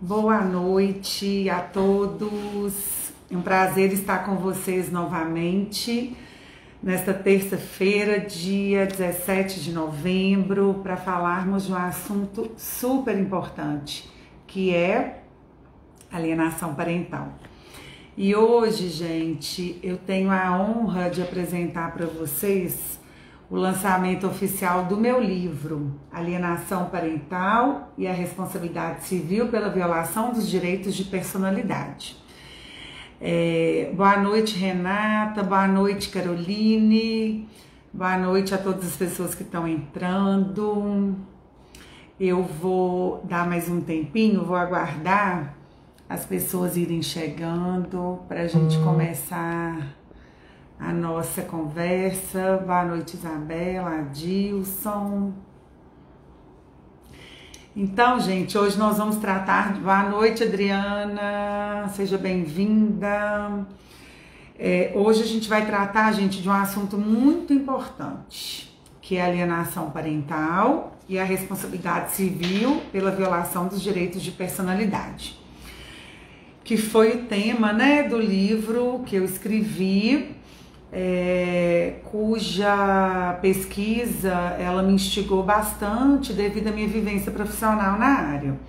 Boa noite a todos. É um prazer estar com vocês novamente nesta terça-feira, dia 17 de novembro, para falarmos de um assunto super importante, que é alienação parental. E hoje, gente, eu tenho a honra de apresentar para vocês o lançamento oficial do meu livro, Alienação Parental e a Responsabilidade Civil pela Violação dos Direitos de Personalidade. Boa noite, Renata, boa noite, Caroline, boa noite a todas as pessoas que estão entrando. Eu vou dar mais um tempinho, vou aguardar as pessoas irem chegando para a gente começar a nossa conversa. Boa noite, Isabela, Adilson. Então, gente, hoje nós vamos tratar de... Boa noite, Adriana, seja bem-vinda. Hoje a gente vai tratar, gente, de um assunto muito importante, que é a alienação parental e a responsabilidade civil pela violação dos direitos de personalidade, que foi o tema, né, do livro que eu escrevi, cuja pesquisa ela me instigou bastante devido à minha vivência profissional na área.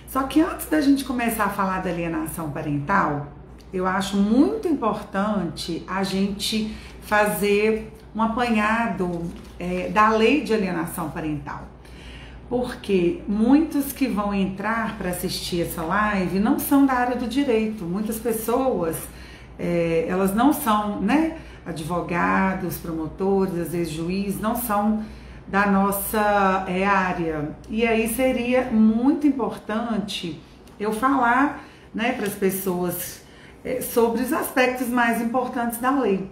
Só que antes da gente começar a falar da alienação parental, eu acho muito importante a gente fazer um apanhado da lei de alienação parental. Porque muitos que vão entrar para assistir essa live não são da área do direito. Muitas pessoas, elas não são, né, advogados, promotores, às vezes juízes, não são da nossa área. E aí seria muito importante eu falar, né, para as pessoas sobre os aspectos mais importantes da lei.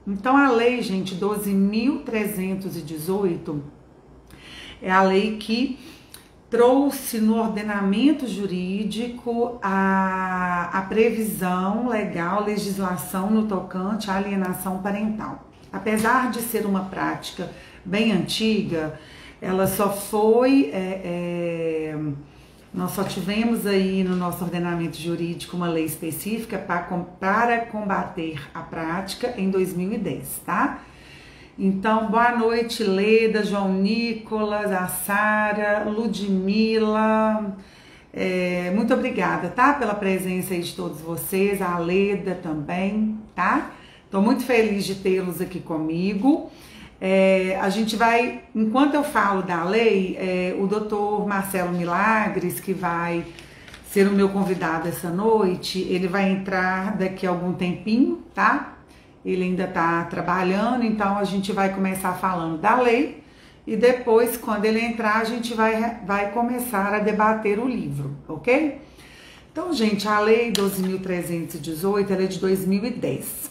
Então a lei, gente, 12.318 é a lei que trouxe no ordenamento jurídico a previsão legal, legislação no tocante à alienação parental. Apesar de ser uma prática bem antiga, ela só foi... nós só tivemos aí no nosso ordenamento jurídico uma lei específica para combater a prática em 2010, tá? Então, boa noite, Leda, João Nicolas, a Sara, Ludmila, muito obrigada, tá? Pela presença aí de todos vocês, a Leda também, tá? Tô muito feliz de tê-los aqui comigo. A gente vai, enquanto eu falo da lei, o doutor Marcelo Milagres, que vai ser o meu convidado essa noite, ele vai entrar daqui a algum tempinho, tá? Ele ainda está trabalhando, então a gente vai começar falando da lei e depois, quando ele entrar, a gente vai começar a debater o livro, ok? Então, gente, a lei 12.318, ela é de 2010.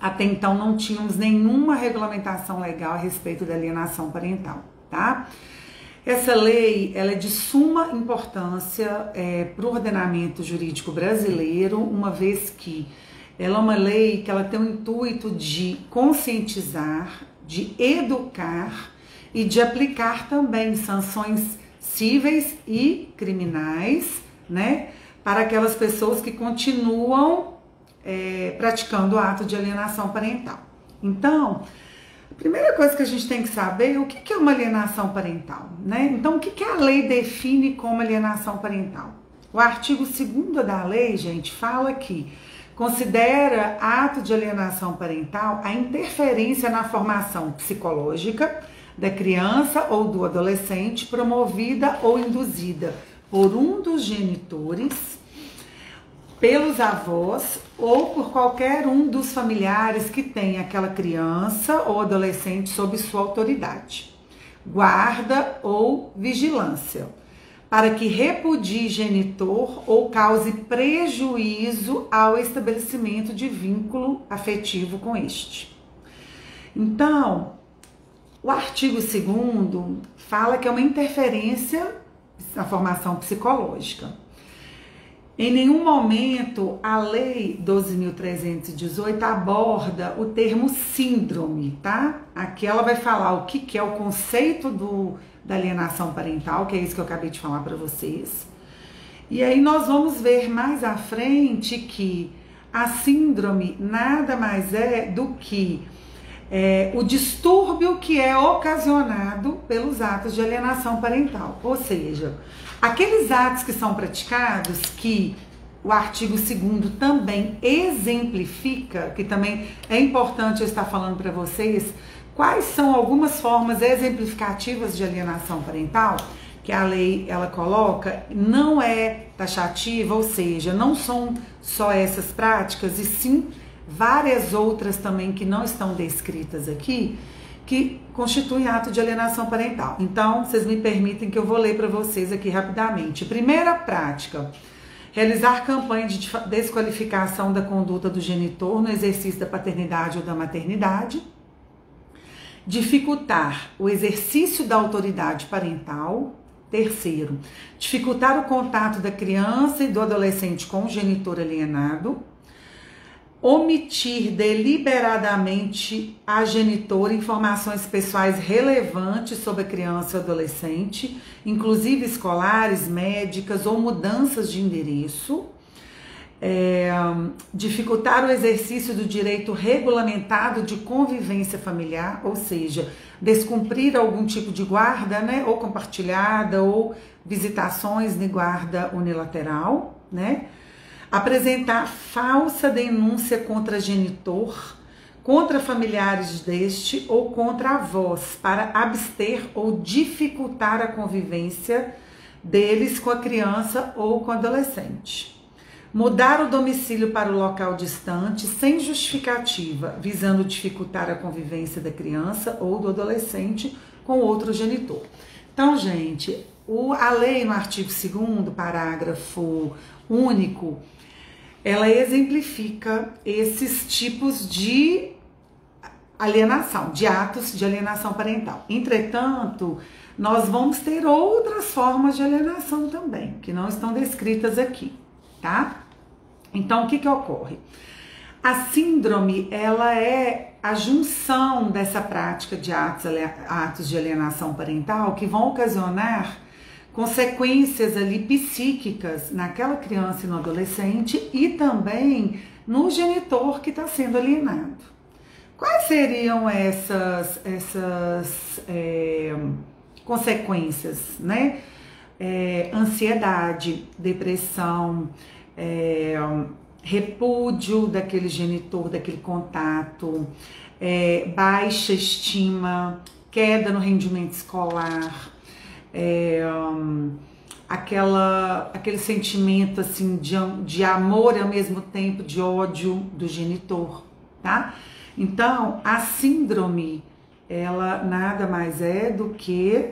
Até então não tínhamos nenhuma regulamentação legal a respeito da alienação parental, tá? Essa lei, ela é de suma importância para o ordenamento jurídico brasileiro, uma vez que ela é uma lei que ela tem o intuito de conscientizar, de educar e de aplicar também sanções cíveis e criminais, né, para aquelas pessoas que continuam praticando o ato de alienação parental. Então, a primeira coisa que a gente tem que saber é o que é uma alienação parental, né? Então, o que a lei define como alienação parental? O artigo 2º da lei, gente, fala que considera ato de alienação parental a interferência na formação psicológica da criança ou do adolescente promovida ou induzida por um dos genitores, pelos avós ou por qualquer um dos familiares que tem aquela criança ou adolescente sob sua autoridade, guarda ou vigilância, para que repudie genitor ou cause prejuízo ao estabelecimento de vínculo afetivo com este. Então, o artigo 2º fala que é uma interferência na formação psicológica. Em nenhum momento a lei 12.318 aborda o termo síndrome, tá? Aqui ela vai falar o que é o conceito da alienação parental, que é isso que eu acabei de falar para vocês. E aí nós vamos ver mais à frente que a síndrome nada mais é do que o distúrbio que é ocasionado pelos atos de alienação parental. Ou seja, aqueles atos que são praticados, que o artigo 2º também exemplifica, que também é importante eu estar falando para vocês, quais são algumas formas exemplificativas de alienação parental, que a lei ela coloca, não é taxativa, ou seja, não são só essas práticas, e sim várias outras também que não estão descritas aqui, que constituem ato de alienação parental. Então, vocês me permitem que eu vou ler para vocês aqui rapidamente. Primeira prática: realizar campanha de desqualificação da conduta do genitor no exercício da paternidade ou da maternidade. Dificultar o exercício da autoridade parental. Terceiro, dificultar o contato da criança e do adolescente com o genitor alienado. Omitir deliberadamente a genitora informações pessoais relevantes sobre a criança e o adolescente, inclusive escolares, médicas ou mudanças de endereço. Dificultar o exercício do direito regulamentado de convivência familiar, ou seja, descumprir algum tipo de guarda, né, ou compartilhada, ou visitações de guarda unilateral, né? Apresentar falsa denúncia contra genitor, contra familiares deste ou contra avós, para abster ou dificultar a convivência deles com a criança ou com o adolescente. Mudar o domicílio para o local distante sem justificativa, visando dificultar a convivência da criança ou do adolescente com outro genitor. Então, gente, a lei no artigo 2º, parágrafo único, ela exemplifica esses tipos de alienação, de atos de alienação parental. Entretanto, nós vamos ter outras formas de alienação também, que não estão descritas aqui, tá? Então, o que ocorre? A síndrome, ela é a junção dessa prática de atos de alienação parental que vão ocasionar consequências ali psíquicas naquela criança e no adolescente e também no genitor que está sendo alienado. Quais seriam essas consequências, né? Ansiedade, depressão, repúdio daquele genitor, daquele contato, baixa estima, queda no rendimento escolar, aquele sentimento assim de amor e ao mesmo tempo de ódio do genitor, tá? Então, a síndrome, ela nada mais é do que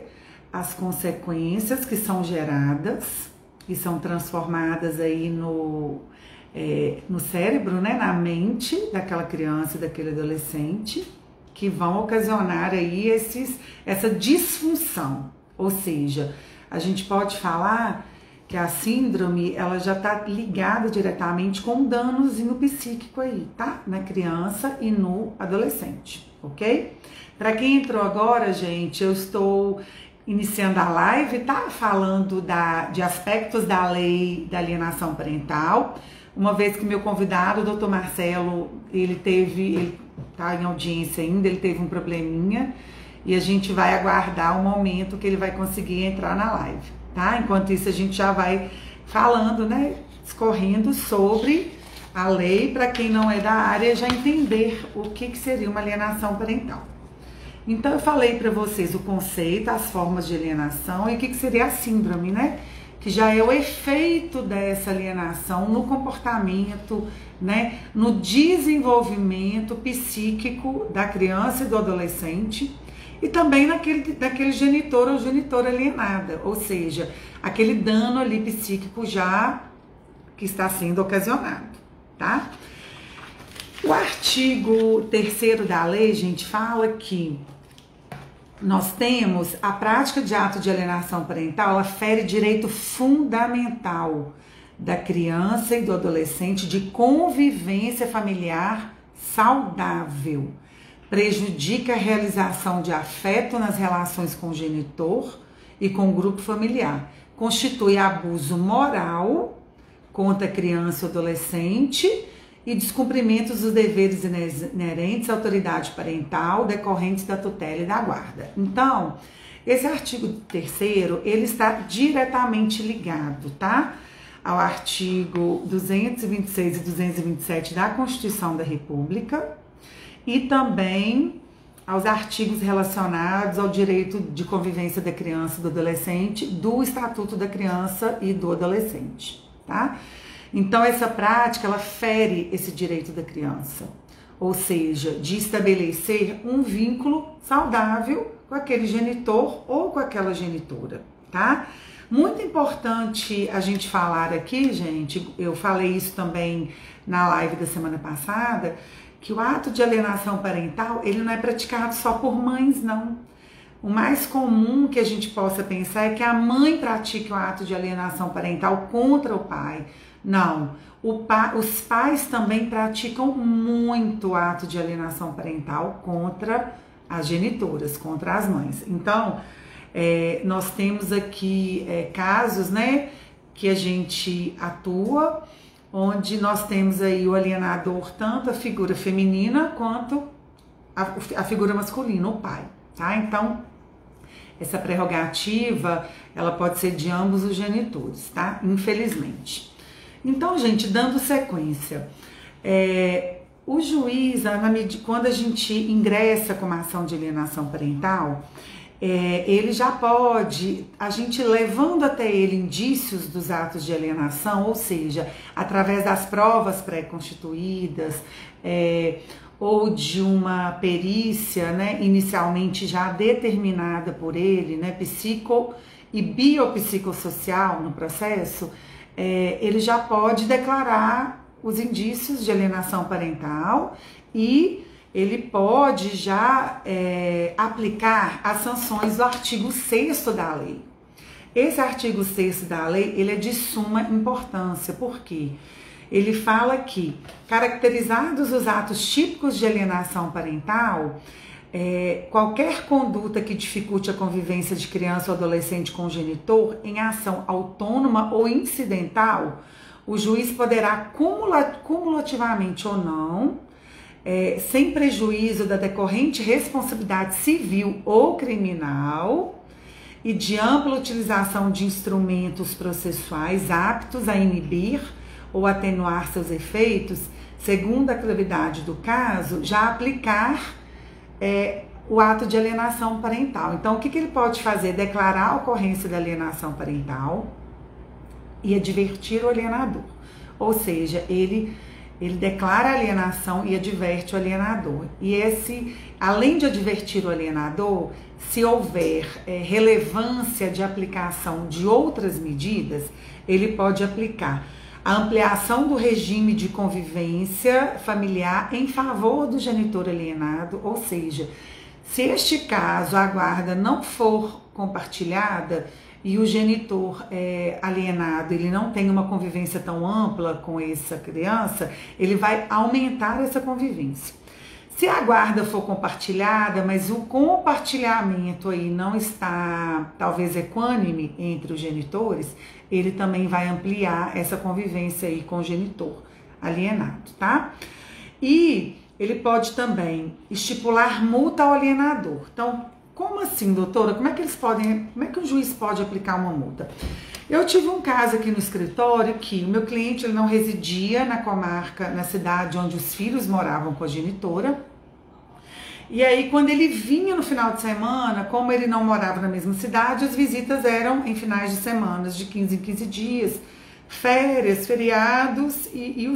as consequências que são geradas e são transformadas aí no cérebro, né, na mente daquela criança e daquele adolescente, que vão ocasionar aí essa disfunção. Ou seja, a gente pode falar que a síndrome, ela já está ligada diretamente com um danozinho psíquico aí, tá? Na criança e no adolescente, ok? Para quem entrou agora, gente, eu estou iniciando a live, tá? Falando de aspectos da lei da alienação parental, uma vez que meu convidado, o Dr. Marcelo, ele tá em audiência ainda, ele teve um probleminha e a gente vai aguardar o momento que ele vai conseguir entrar na live, tá? Enquanto isso, a gente já vai falando, né? Discorrendo sobre a lei, para quem não é da área já entender o que seria uma alienação parental. Então, eu falei para vocês o conceito, as formas de alienação e o que seria a síndrome, né? Que já é o efeito dessa alienação no comportamento, né? No desenvolvimento psíquico da criança e do adolescente e também daquele genitor ou genitora alienada, ou seja, aquele dano ali psíquico já que está sendo ocasionado, tá? O artigo 3º da lei, gente, fala que nós temos a prática de ato de alienação parental, ela fere direito fundamental da criança e do adolescente de convivência familiar saudável, prejudica a realização de afeto nas relações com o genitor e com o grupo familiar, constitui abuso moral contra a criança ou adolescente e descumprimento dos deveres inerentes à autoridade parental decorrentes da tutela e da guarda. Então, esse artigo 3º, ele está diretamente ligado, tá? Ao artigo 226 e 227 da Constituição da República e também aos artigos relacionados ao direito de convivência da criança e do adolescente do Estatuto da Criança e do Adolescente, tá? Então, essa prática, ela fere esse direito da criança, ou seja, de estabelecer um vínculo saudável com aquele genitor ou com aquela genitora, tá? Muito importante a gente falar aqui, gente, eu falei isso também na live da semana passada, que o ato de alienação parental, ele não é praticado só por mães, não. O mais comum que a gente possa pensar é que a mãe pratique o ato de alienação parental contra o pai. Não, os pais também praticam muito o ato de alienação parental contra as genitoras, contra as mães. Então, nós temos aqui casos, né, que a gente atua, onde nós temos aí o alienador, tanto a figura feminina quanto a figura masculina, o pai, tá? Então, essa prerrogativa, ela pode ser de ambos os genitores, tá? Infelizmente. Então, gente, dando sequência, o juiz, quando a gente ingressa com uma ação de alienação parental, ele já pode, a gente levando até ele indícios dos atos de alienação, ou seja, através das provas pré-constituídas, ou de uma perícia, né, inicialmente já determinada por ele, né, psico e biopsicossocial no processo, ele já pode declarar os indícios de alienação parental e ele pode já aplicar as sanções do artigo 6º da lei. Esse artigo 6º da lei, ele é de suma importância, porque ele fala que, caracterizados os atos típicos de alienação parental, qualquer conduta que dificulte a convivência de criança ou adolescente com o genitor em ação autônoma ou incidental, o juiz poderá cumulativamente ou não, sem prejuízo da decorrente responsabilidade civil ou criminal e de ampla utilização de instrumentos processuais aptos a inibir ou atenuar seus efeitos, segundo a gravidade do caso, já aplicar o ato de alienação parental. Então, o que ele pode fazer? Declarar a ocorrência da alienação parental e advertir o alienador. Ou seja, ele declara a alienação e adverte o alienador. E além de advertir o alienador, se houver relevância de aplicação de outras medidas, ele pode aplicar a ampliação do regime de convivência familiar em favor do genitor alienado, ou seja, se este caso, a guarda não for compartilhada e o genitor alienado, ele não tem uma convivência tão ampla com essa criança, ele vai aumentar essa convivência. Se a guarda for compartilhada, mas o compartilhamento aí não está, talvez, equânime entre os genitores, ele também vai ampliar essa convivência aí com o genitor alienado, tá? E ele pode também estipular multa ao alienador. Então, como assim, doutora? Como é que o juiz pode aplicar uma multa? Eu tive um caso aqui no escritório que o meu cliente, ele não residia na comarca, na cidade onde os filhos moravam com a genitora. E aí, quando ele vinha no final de semana, como ele não morava na mesma cidade, as visitas eram em finais de semanas, de 15 em 15 dias, férias, feriados e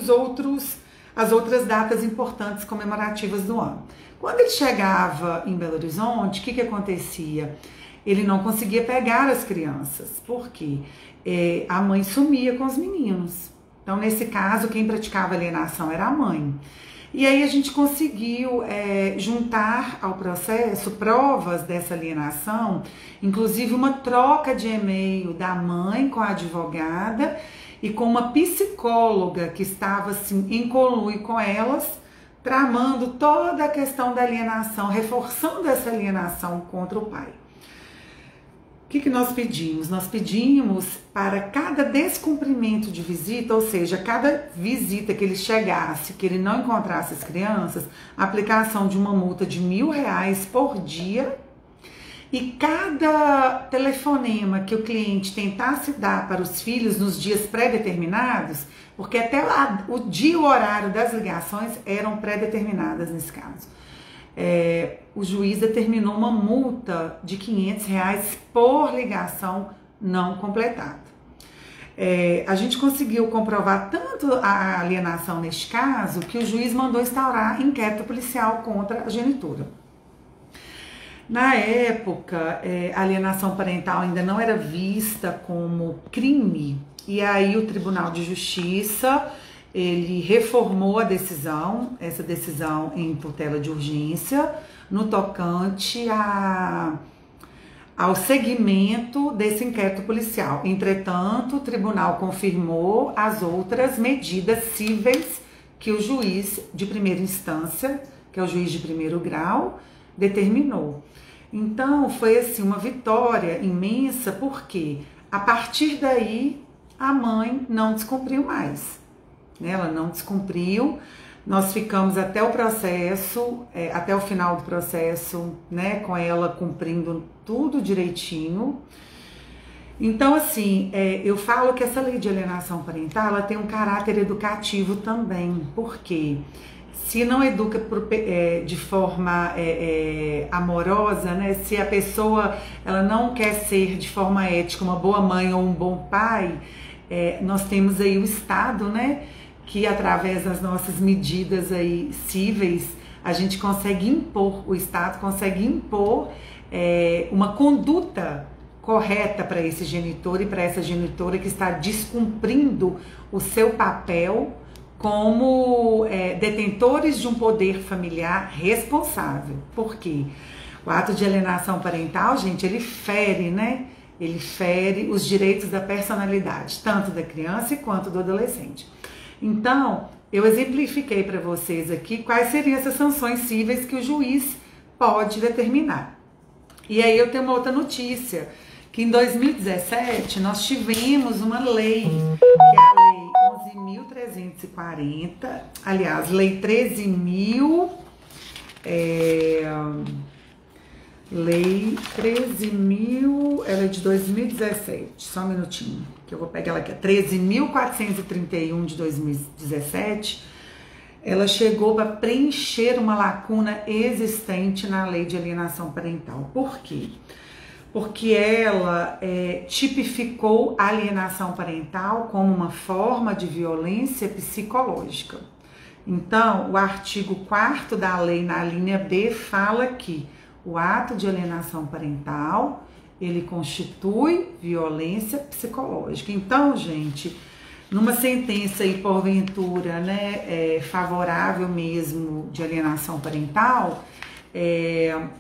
as outras datas importantes comemorativas do ano. Quando ele chegava em Belo Horizonte, o que acontecia? Ele não conseguia pegar as crianças, porque a mãe sumia com os meninos. Então, nesse caso, quem praticava alienação era a mãe. E aí a gente conseguiu juntar ao processo provas dessa alienação, inclusive uma troca de e-mail da mãe com a advogada e com uma psicóloga que estava assim, em conluio com elas, tramando toda a questão da alienação, reforçando essa alienação contra o pai. O que nós pedimos? Nós pedimos para cada descumprimento de visita, ou seja, cada visita que ele chegasse, que ele não encontrasse as crianças, a aplicação de uma multa de R$ 1.000 por dia, e cada telefonema que o cliente tentasse dar para os filhos nos dias pré-determinados, porque até lá, o dia e o horário das ligações eram pré-determinadas nesse caso. O juiz determinou uma multa de R$ 500 por ligação não completada. A gente conseguiu comprovar tanto a alienação neste caso que o juiz mandou instaurar inquérito policial contra a genitora. Na época, a alienação parental ainda não era vista como crime, e aí o Tribunal de Justiça ele reformou a decisão, essa decisão em tutela de urgência, no tocante ao segmento desse inquérito policial. Entretanto, o tribunal confirmou as outras medidas cíveis que o juiz de primeira instância, que é o juiz de primeiro grau, determinou. Então, foi assim uma vitória imensa, porque a partir daí a mãe não descumpriu mais. Ela não descumpriu, nós ficamos até o processo, até o final do processo, né, com ela cumprindo tudo direitinho. Então, assim, eu falo que essa lei de alienação parental, ela tem um caráter educativo também, porque se não educa de forma amorosa, né, se a pessoa ela não quer ser de forma ética uma boa mãe ou um bom pai, nós temos aí o Estado, né, que através das nossas medidas aí cíveis, a gente consegue impor, o Estado consegue impor uma conduta correta para esse genitor e para essa genitora que está descumprindo o seu papel como detentores de um poder familiar responsável. Por quê? O ato de alienação parental, gente, ele fere, né? Ele fere os direitos da personalidade, tanto da criança quanto do adolescente. Então, eu exemplifiquei para vocês aqui quais seriam essas sanções cíveis que o juiz pode determinar. E aí eu tenho uma outra notícia, que em 2017 nós tivemos uma lei, que é a Lei 11.340, aliás, Lei 13.000, Lei 13.000, ela é de 2017, só um minutinho, que eu vou pegar ela aqui, 13.431 de 2017, ela chegou para preencher uma lacuna existente na lei de alienação parental. Por quê? Porque ela tipificou a alienação parental como uma forma de violência psicológica. Então, o artigo 4º da lei, na linha B, fala que o ato de alienação parental, ele constitui violência psicológica. Então, gente, numa sentença aí, porventura, né, favorável mesmo de alienação parental,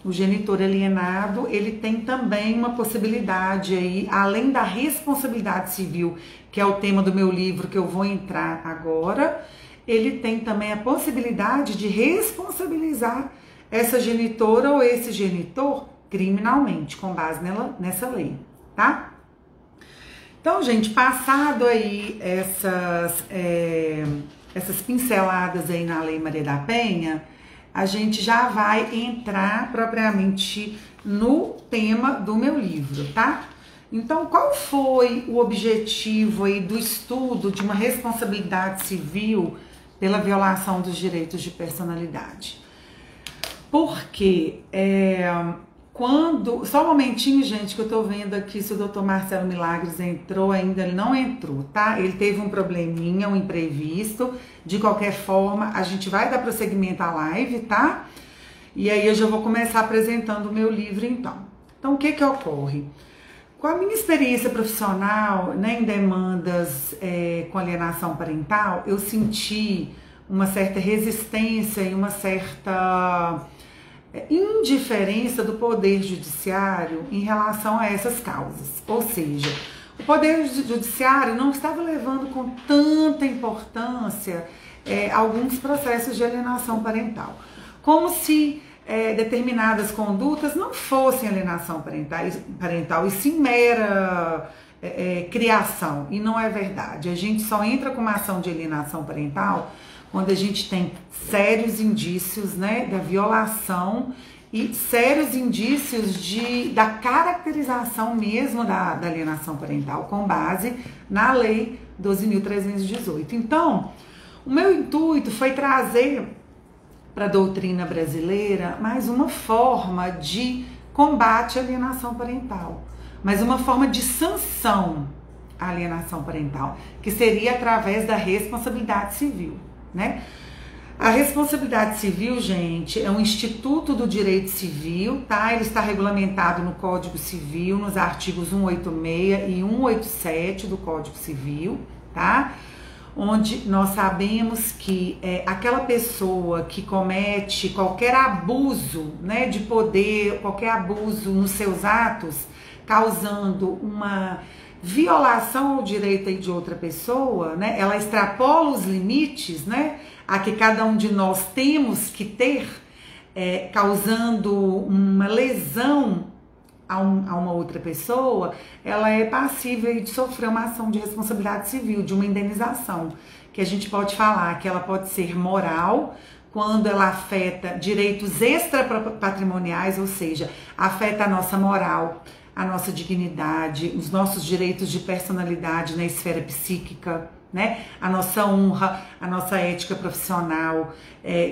o genitor alienado, ele tem também uma possibilidade aí, além da responsabilidade civil, que é o tema do meu livro que eu vou entrar agora, ele tem também a possibilidade de responsabilizar essa genitora ou esse genitor criminalmente, com base nessa lei, tá? Então, gente, passado aí essas pinceladas aí na Lei Maria da Penha, a gente já vai entrar propriamente no tema do meu livro, tá? Então, qual foi o objetivo aí do estudo de uma responsabilidade civil pela violação dos direitos de personalidade? Porque só um momentinho, gente, que eu tô vendo aqui se o Dr. Marcelo Milagres entrou ainda. Ele não entrou, tá? Ele teve um probleminha, um imprevisto. De qualquer forma, a gente vai dar prosseguimento à live, tá? E aí eu já vou começar apresentando o meu livro, então. Então, o que que ocorre? Com a minha experiência profissional, né, em demandas com alienação parental, eu senti uma certa resistência e uma certa indiferença do Poder Judiciário em relação a essas causas. Ou seja, o Poder Judiciário não estava levando com tanta importância alguns processos de alienação parental. Como se determinadas condutas não fossem alienação parental e sim mera criação. E não é verdade. A gente só entra com uma ação de alienação parental quando a gente tem sérios indícios, né, da violação e sérios indícios da caracterização mesmo da alienação parental com base na Lei 12.318. Então, o meu intuito foi trazer para a doutrina brasileira mais uma forma de combate à alienação parental, mais uma forma de sanção à alienação parental, que seria através da responsabilidade civil, né? A responsabilidade civil, gente, é um instituto do direito civil, tá? Ele está regulamentado no Código Civil, nos artigos 186 e 187 do Código Civil, tá? Onde nós sabemos que aquela pessoa que comete qualquer abuso, né, de poder, qualquer abuso nos seus atos, causando uma violação ao direito de outra pessoa, né, ela extrapola os limites, né, a que cada um de nós temos que ter, causando uma lesão a uma outra pessoa, ela é passível de sofrer uma ação de responsabilidade civil, de uma indenização, que a gente pode falar que ela pode ser moral, quando ela afeta direitos extrapatrimoniais, ou seja, afeta a nossa moral, a nossa dignidade, os nossos direitos de personalidade na esfera psíquica, né? A nossa honra, a nossa ética profissional,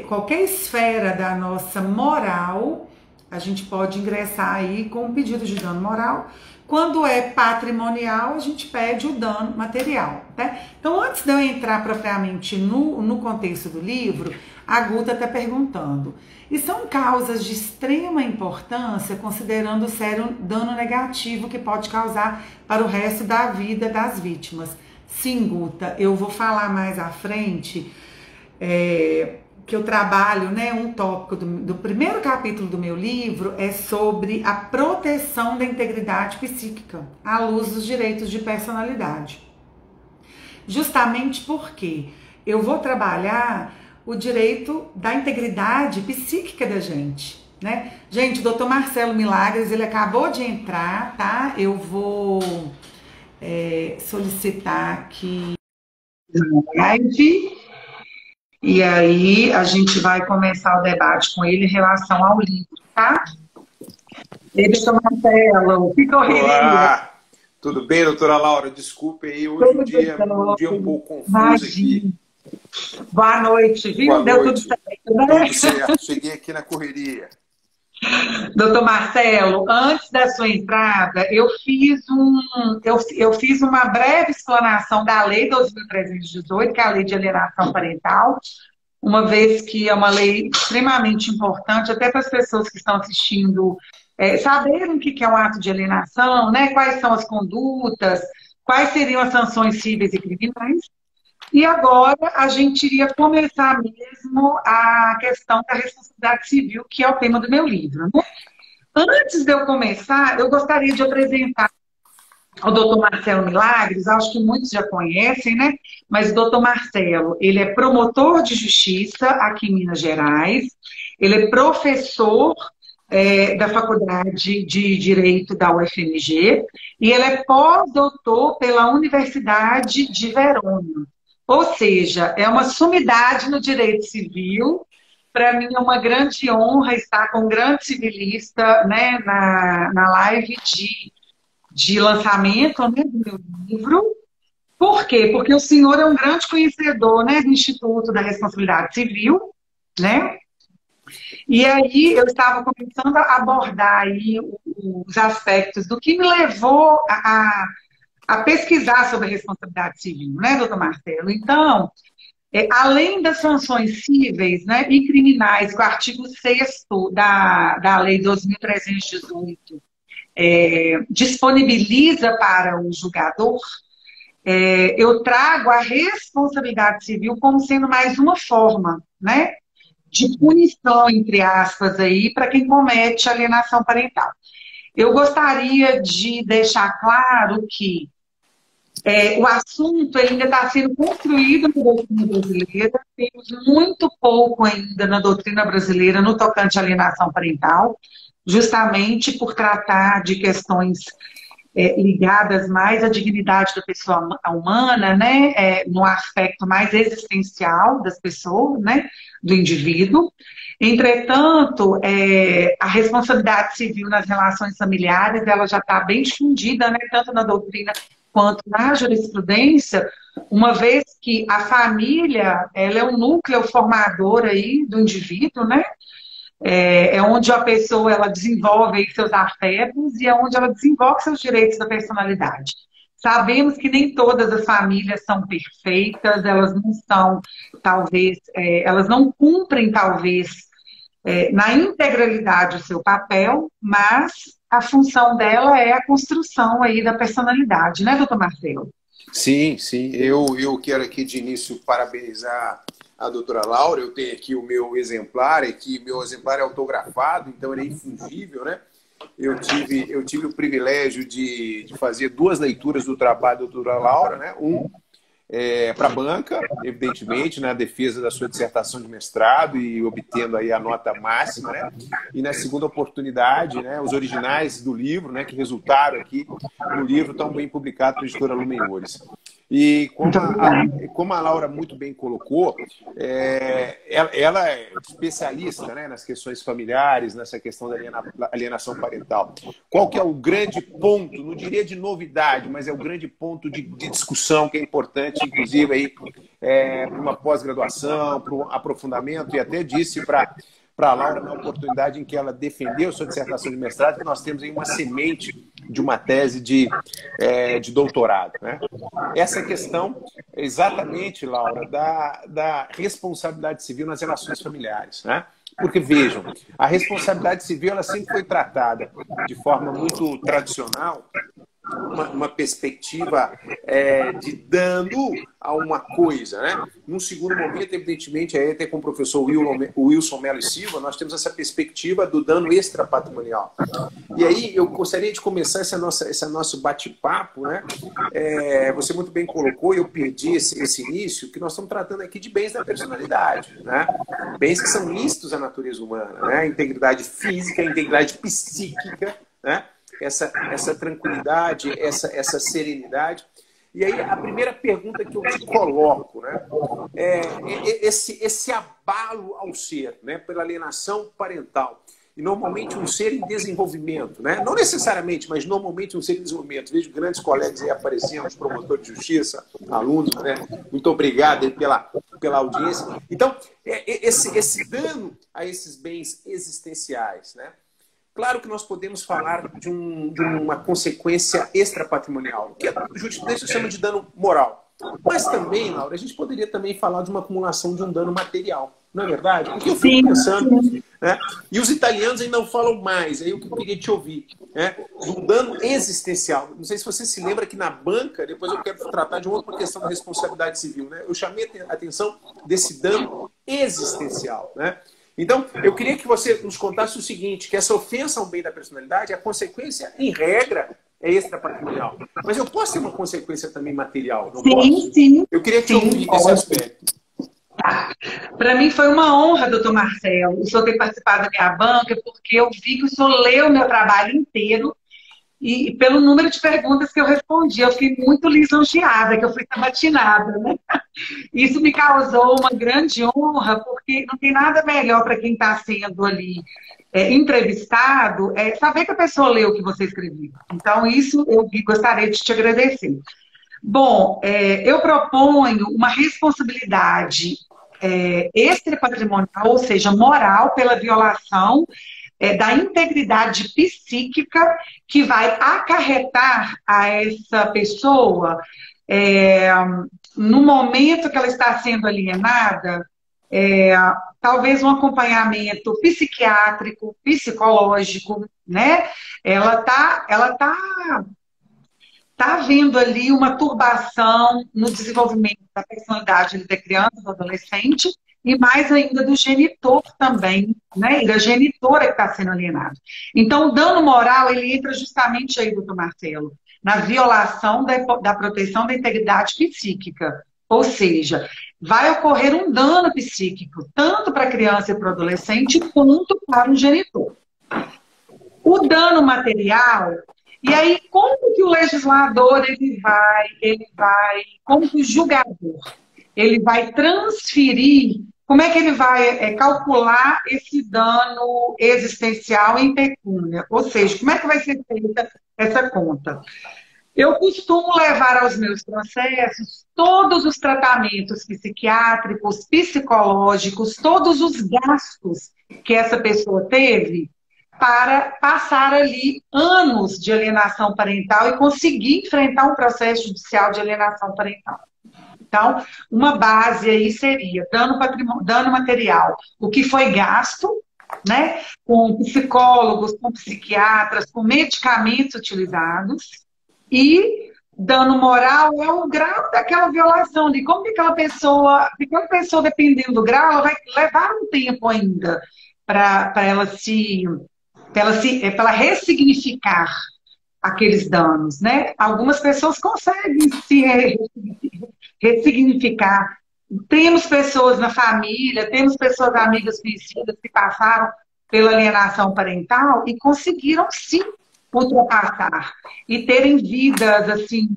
qualquer esfera da nossa moral, a gente pode ingressar aí com um pedido de dano moral. Quando é patrimonial, a gente pede o dano material, né? Então, antes de eu entrar propriamente no contexto do livro, a Guta está perguntando, e são causas de extrema importância, considerando o sério dano negativo que pode causar para o resto da vida das vítimas. Sim, Guta, eu vou falar mais à frente, que eu trabalho, né, um tópico do primeiro capítulo do meu livro é sobre a proteção da integridade psíquica à luz dos direitos de personalidade. Justamente porque eu vou trabalhar o direito da integridade psíquica da gente, né? Gente, o Dr. Marcelo Milagres, ele acabou de entrar, tá? Eu vou solicitar aqui live. E aí a gente vai começar o debate com ele em relação ao livro, tá? E aí, doutor Marcelo, que correria. Olá, tudo bem, doutora Laura? Desculpe aí, hoje o dia é um dia um pouco confuso aqui. Boa noite, viu? Boa Deu noite. Tudo certo, né? Tudo certo, cheguei aqui na correria. Doutor Marcelo, antes da sua entrada, eu fiz uma breve explanação da Lei 12.318, que é a Lei de Alienação Parental, uma vez que é uma lei extremamente importante, até para as pessoas que estão assistindo saberem o que é um ato de alienação, né? Quais são as condutas, quais seriam as sanções cíveis e criminais. E agora a gente iria começar mesmo a questão da responsabilidade civil, que é o tema do meu livro, né? Antes de eu começar, eu gostaria de apresentar o Dr. Marcelo Milagres, acho que muitos já conhecem, né? Mas o Dr. Marcelo, ele é promotor de justiça aqui em Minas Gerais, ele é professor da Faculdade de Direito da UFMG e ele é pós-doutor pela Universidade de Verona. Ou seja, é uma sumidade no direito civil. Para mim é uma grande honra estar com um grande civilista, né, na live de lançamento, né, do meu livro. Por quê? Porque o senhor é um grande conhecedor, né, do Instituto da Responsabilidade Civil, né? E aí eu estava começando a abordar aí os aspectos do que me levou a pesquisar sobre a responsabilidade civil, né, doutor Marcelo? Então, além das sanções cíveis, né, e criminais, que o artigo 6º da Lei 12.318 disponibiliza para o julgador, eu trago a responsabilidade civil como sendo mais uma forma, né, de punição, entre aspas, aí, para quem comete alienação parental. Eu gostaria de deixar claro que O assunto ainda está sendo construído na doutrina brasileira, temos muito pouco ainda na doutrina brasileira no tocante à alienação parental, justamente por tratar de questões ligadas mais à dignidade da pessoa humana, né, no aspecto mais existencial das pessoas, né, do indivíduo. Entretanto, a responsabilidade civil nas relações familiares, ela já está bem difundida, né, tanto na doutrina quanto na jurisprudência, uma vez que a família, ela é o núcleo formador aí do indivíduo, né? É onde a pessoa ela desenvolve aí seus afetos e é onde ela desenvolve seus direitos da personalidade. Sabemos que nem todas as famílias são perfeitas, elas não são, talvez, elas não cumprem, talvez, na integralidade o seu papel, mas a função dela é a construção aí da personalidade, né, doutor Marcelo? Sim, sim. Eu quero aqui de início parabenizar a doutora Laura. Eu tenho aqui o meu exemplar, meu exemplar é autografado, então ele é infungível, né? Eu tive o privilégio de fazer 2 leituras do trabalho da doutora Laura, né? Para a banca, evidentemente, na defesa da sua dissertação de mestrado e obtendo aí a nota máxima, né? E na segunda oportunidade, né, os originais do livro, né, que resultaram aqui no livro tão bem publicado pela editora Lumenores. E como a Laura muito bem colocou, ela é especialista, né, nas questões familiares, nessa questão da alienação parental. Qual que é o grande ponto, não diria de novidade, mas é o grande ponto de discussão que é importante, inclusive, aí, para uma pós-graduação, para um aprofundamento, e até disse para a Laura, na oportunidade em que ela defendeu sua dissertação de mestrado, que nós temos aí uma semente de uma tese de doutorado, né? Essa questão, exatamente, Laura, da responsabilidade civil nas relações familiares, né? Porque, vejam, a responsabilidade civil ela sempre foi tratada de forma muito tradicional, uma perspectiva de dano a uma coisa, né? Num segundo momento, evidentemente, aí até com o professor Wilson Melo e Silva, nós temos essa perspectiva do dano extrapatrimonial. E aí eu gostaria de começar esse nosso bate-papo, né? Você muito bem colocou, e eu perdi esse início, que nós estamos tratando aqui de bens da personalidade, né? Bens que são lícitos à natureza humana, né? Integridade física, integridade psíquica, né? Essa tranquilidade, essa serenidade. E aí a primeira pergunta que eu te coloco, né, esse abalo ao ser, né, pela alienação parental. E normalmente um ser em desenvolvimento, né? Não necessariamente, mas normalmente um ser em desenvolvimento. Vejo grandes colegas aí aparecendo, os promotores de justiça, alunos, né? Muito obrigado aí pela audiência. Então, esse dano a esses bens existenciais, né? Claro que nós podemos falar de uma consequência extrapatrimonial, que a jurisprudência chama de dano moral. Mas também, Laura, a gente poderia também falar de uma acumulação de um dano material, não é verdade? Porque eu fico pensando, né? E os italianos ainda não falam mais, aí eu queria te ouvir, né? Um dano existencial. Não sei se você se lembra que na banca, depois eu quero tratar de uma outra questão da responsabilidade civil, né? Eu chamei a atenção desse dano existencial, né? Então, eu queria que você nos contasse o seguinte, que essa ofensa ao bem da personalidade, a consequência, em regra, é extrapatrimonial. Mas eu posso ter uma consequência também material, não posso? Sim. Eu queria te ouvir esse aspecto. Para mim foi uma honra, doutor Marcelo, o senhor ter participado da minha banca, porque eu vi que o senhor leu o meu trabalho inteiro e pelo número de perguntas que eu respondi, eu fiquei muito lisonjeada, que eu fui sabatinada, né? Isso me causou uma grande honra, porque não tem nada melhor para quem está sendo ali entrevistado, saber que a pessoa leu o que você escreveu. Então, isso eu gostaria de te agradecer. Bom, eu proponho uma responsabilidade extrapatrimonial, ou seja, moral, pela violação da integridade psíquica que vai acarretar a essa pessoa, no momento que ela está sendo alienada, talvez um acompanhamento psiquiátrico, psicológico, né? Ela tá havendo ali uma turbação no desenvolvimento da personalidade da criança, do adolescente, e mais ainda do genitor também, né? E da genitora que está sendo alienada. Então, o dano moral, ele entra justamente aí, doutor Marcelo, na violação da proteção da integridade psíquica. Ou seja, vai ocorrer um dano psíquico, tanto para a criança e para o adolescente, quanto para o genitor. O dano material, e aí como que o legislador como que o julgador, ele vai transferir, como é que ele vai calcular esse dano existencial em pecúnia? Ou seja, como é que vai ser feita essa conta? Eu costumo levar aos meus processos todos os tratamentos psiquiátricos, psicológicos, todos os gastos que essa pessoa teve para passar ali anos de alienação parental e conseguir enfrentar um processo judicial de alienação parental. Então, uma base aí seria dano material, o que foi gasto, né, com psicólogos, com psiquiatras, com medicamentos utilizados, e dano moral é o grau daquela violação, de como que aquela pessoa, dependendo do grau, ela vai levar um tempo ainda para ela ressignificar aqueles danos, né? Algumas pessoas conseguem se ressignificar. Temos pessoas na família, temos pessoas amigas conhecidas que passaram pela alienação parental e conseguiram sim ultrapassar e terem vidas assim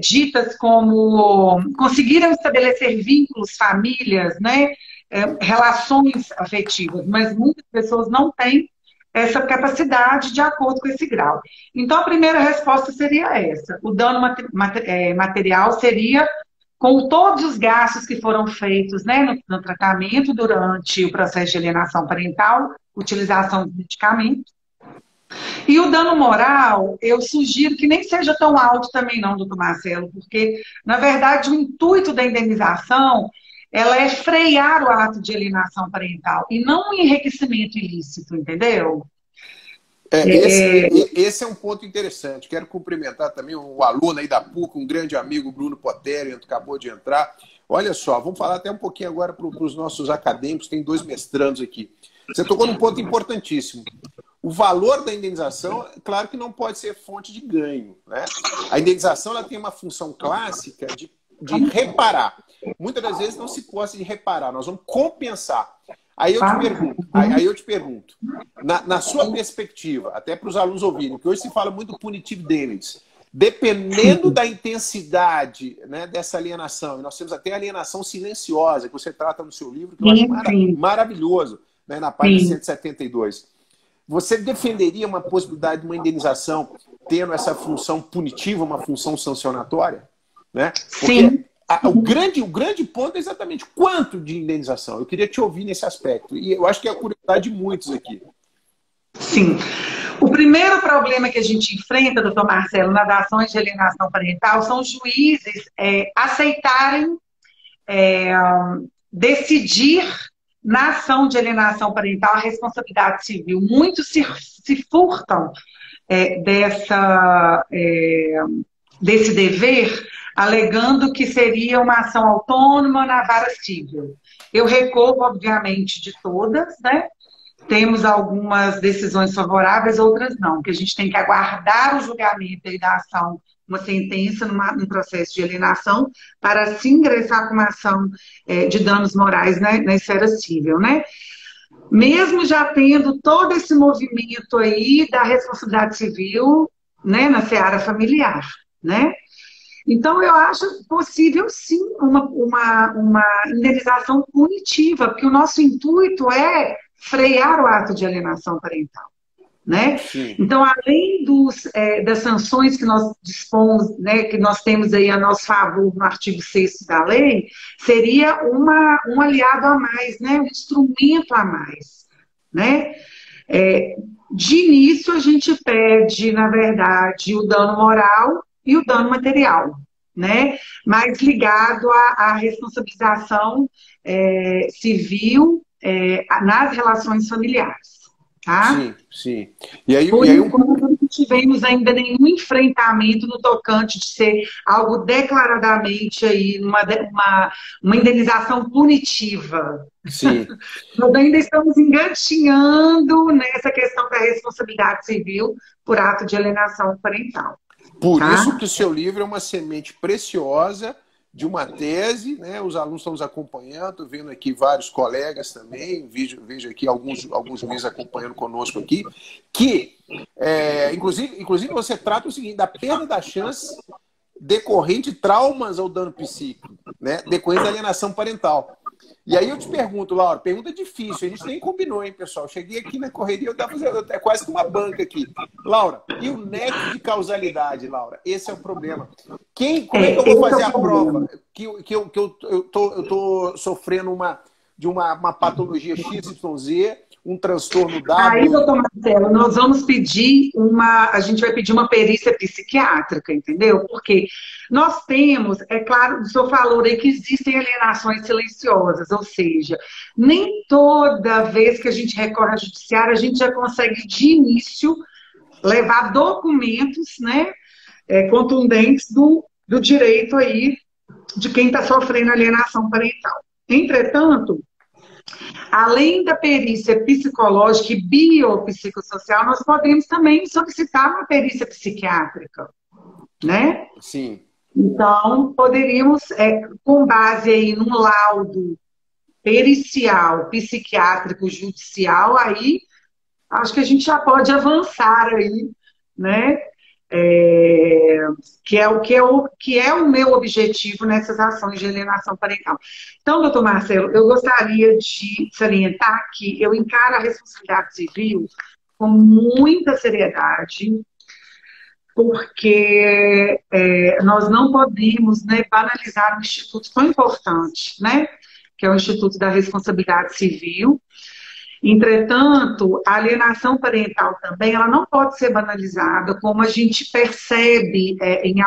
ditas como conseguiram estabelecer vínculos, famílias, né? Relações afetivas, mas muitas pessoas não têm essa capacidade de acordo com esse grau. Então, a primeira resposta seria essa. O dano material seria com todos os gastos que foram feitos, né, no tratamento durante o processo de alienação parental, utilização de medicamentos. E o dano moral, eu sugiro que nem seja tão alto também não, doutor Marcelo, porque, na verdade, o intuito da indenização ela é frear o ato de alienação parental e não um enriquecimento ilícito, entendeu? Esse é um ponto interessante. Quero cumprimentar também o aluno aí da PUC, um grande amigo, Bruno Potério, que acabou de entrar. Olha só, vamos falar até um pouquinho agora para os nossos acadêmicos, tem 2 mestrandos aqui. Você tocou num ponto importantíssimo. O valor da indenização, claro que não pode ser fonte de ganho, né? A indenização ela tem uma função clássica de reparar. Muitas das vezes não se gosta de reparar, nós vamos compensar. Aí eu te pergunto, na sua perspectiva, até para os alunos ouvirem, que hoje se fala muito do punitive damage, dependendo da intensidade, né, dessa alienação, e nós temos até a alienação silenciosa, que você trata no seu livro, que eu acho maravilhoso, né, na página 172. Você defenderia uma possibilidade de uma indenização tendo essa função punitiva, uma função sancionatória? Né? Porque o grande ponto é exatamente quanto de indenização. Eu queria te ouvir nesse aspecto. E eu acho que é a curiosidade de muitos aqui. Sim. O primeiro problema que a gente enfrenta, doutor Marcelo, nas ações de alienação parental, são os juízes aceitarem decidir na ação de alienação parental a responsabilidade civil. Muitos se furtam desse dever, alegando que seria uma ação autônoma na vara civil. Eu recorro, obviamente, de todas, né? Temos algumas decisões favoráveis, outras não, que a gente tem que aguardar o julgamento aí da ação, uma sentença num processo de alienação, para se ingressar com uma ação de danos morais, né, na esfera civil, né? Mesmo já tendo todo esse movimento aí da responsabilidade civil, né, na seara familiar, né? Então, eu acho possível, sim, uma indenização punitiva, porque o nosso intuito é frear o ato de alienação parental, né? Sim. Então, além das sanções que nós dispomos, né, que nós temos aí a nosso favor no artigo 6º da lei, seria um aliado a mais, né, um instrumento a mais, né? De início, a gente pede, na verdade, o dano moral e o dano material, né? Mais ligado à responsabilização civil nas relações familiares, tá? Sim, sim. E aí, enquanto não tivemos ainda nenhum enfrentamento no tocante de ser algo declaradamente aí uma indenização punitiva. Sim. Nós ainda estamos engatinhando nessa questão da responsabilidade civil por ato de alienação parental. Por tá? isso que o seu livro é uma semente preciosa de uma tese, né? Os alunos estão nos acompanhando, vendo aqui vários colegas também, vejo aqui alguns juízes acompanhando conosco aqui, que, inclusive você trata o seguinte, da perda da chance decorrente de traumas ou dano psíquico, né? Decorrente da alienação parental. E aí eu te pergunto, Laura, pergunta difícil, a gente nem combinou, hein, pessoal? Cheguei aqui na correria, eu estava fazendo até quase que uma banca aqui. Laura, e o nexo de causalidade, Laura? Esse é o problema. Como é que eu vou fazer a prova que eu tô sofrendo uma patologia XYZ, um transtorno dado? Aí, doutor Marcelo, nós vamos pedir a gente vai pedir uma perícia psiquiátrica, entendeu? Porque nós temos, é claro, o senhor falou aí que existem alienações silenciosas, ou seja, nem toda vez que a gente recorre ao judiciário, a gente já consegue de início levar documentos, né, contundentes do direito aí de quem está sofrendo alienação parental. Entretanto, além da perícia psicológica e biopsicossocial, nós podemos também solicitar uma perícia psiquiátrica, né? Sim. Então, poderíamos, com base aí num laudo pericial, psiquiátrico, judicial, aí acho que a gente já pode avançar aí, né? Que é o meu objetivo nessas ações de alienação parental. Então, doutor Marcelo, eu gostaria de salientar que eu encaro a responsabilidade civil com muita seriedade, porque nós não podemos, né, banalizar um instituto tão importante, né, que é o Instituto da Responsabilidade Civil. Entretanto, a alienação parental também, ela não pode ser banalizada, como a gente percebe em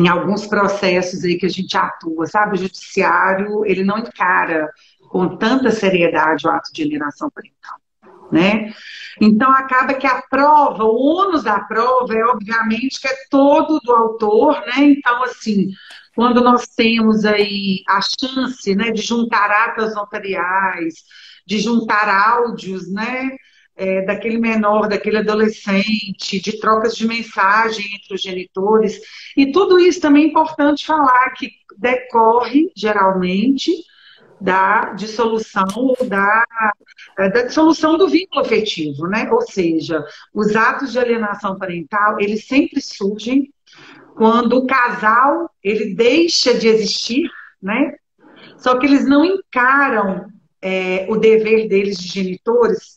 alguns processos aí que a gente atua, sabe? O judiciário, ele não encara com tanta seriedade o ato de alienação parental, né? Então, acaba que a prova, o ônus da prova obviamente, que é todo do autor, né? Então, assim, quando nós temos aí a chance, né, de juntar atas notariais, de juntar áudios, né, daquele menor, daquele adolescente, de trocas de mensagem entre os genitores, e tudo isso também é importante falar, que decorre, geralmente, da dissolução ou da dissolução do vínculo afetivo, né? Ou seja, os atos de alienação parental, eles sempre surgem quando o casal, ele deixa de existir, né? Só que eles não encaram o dever deles de genitores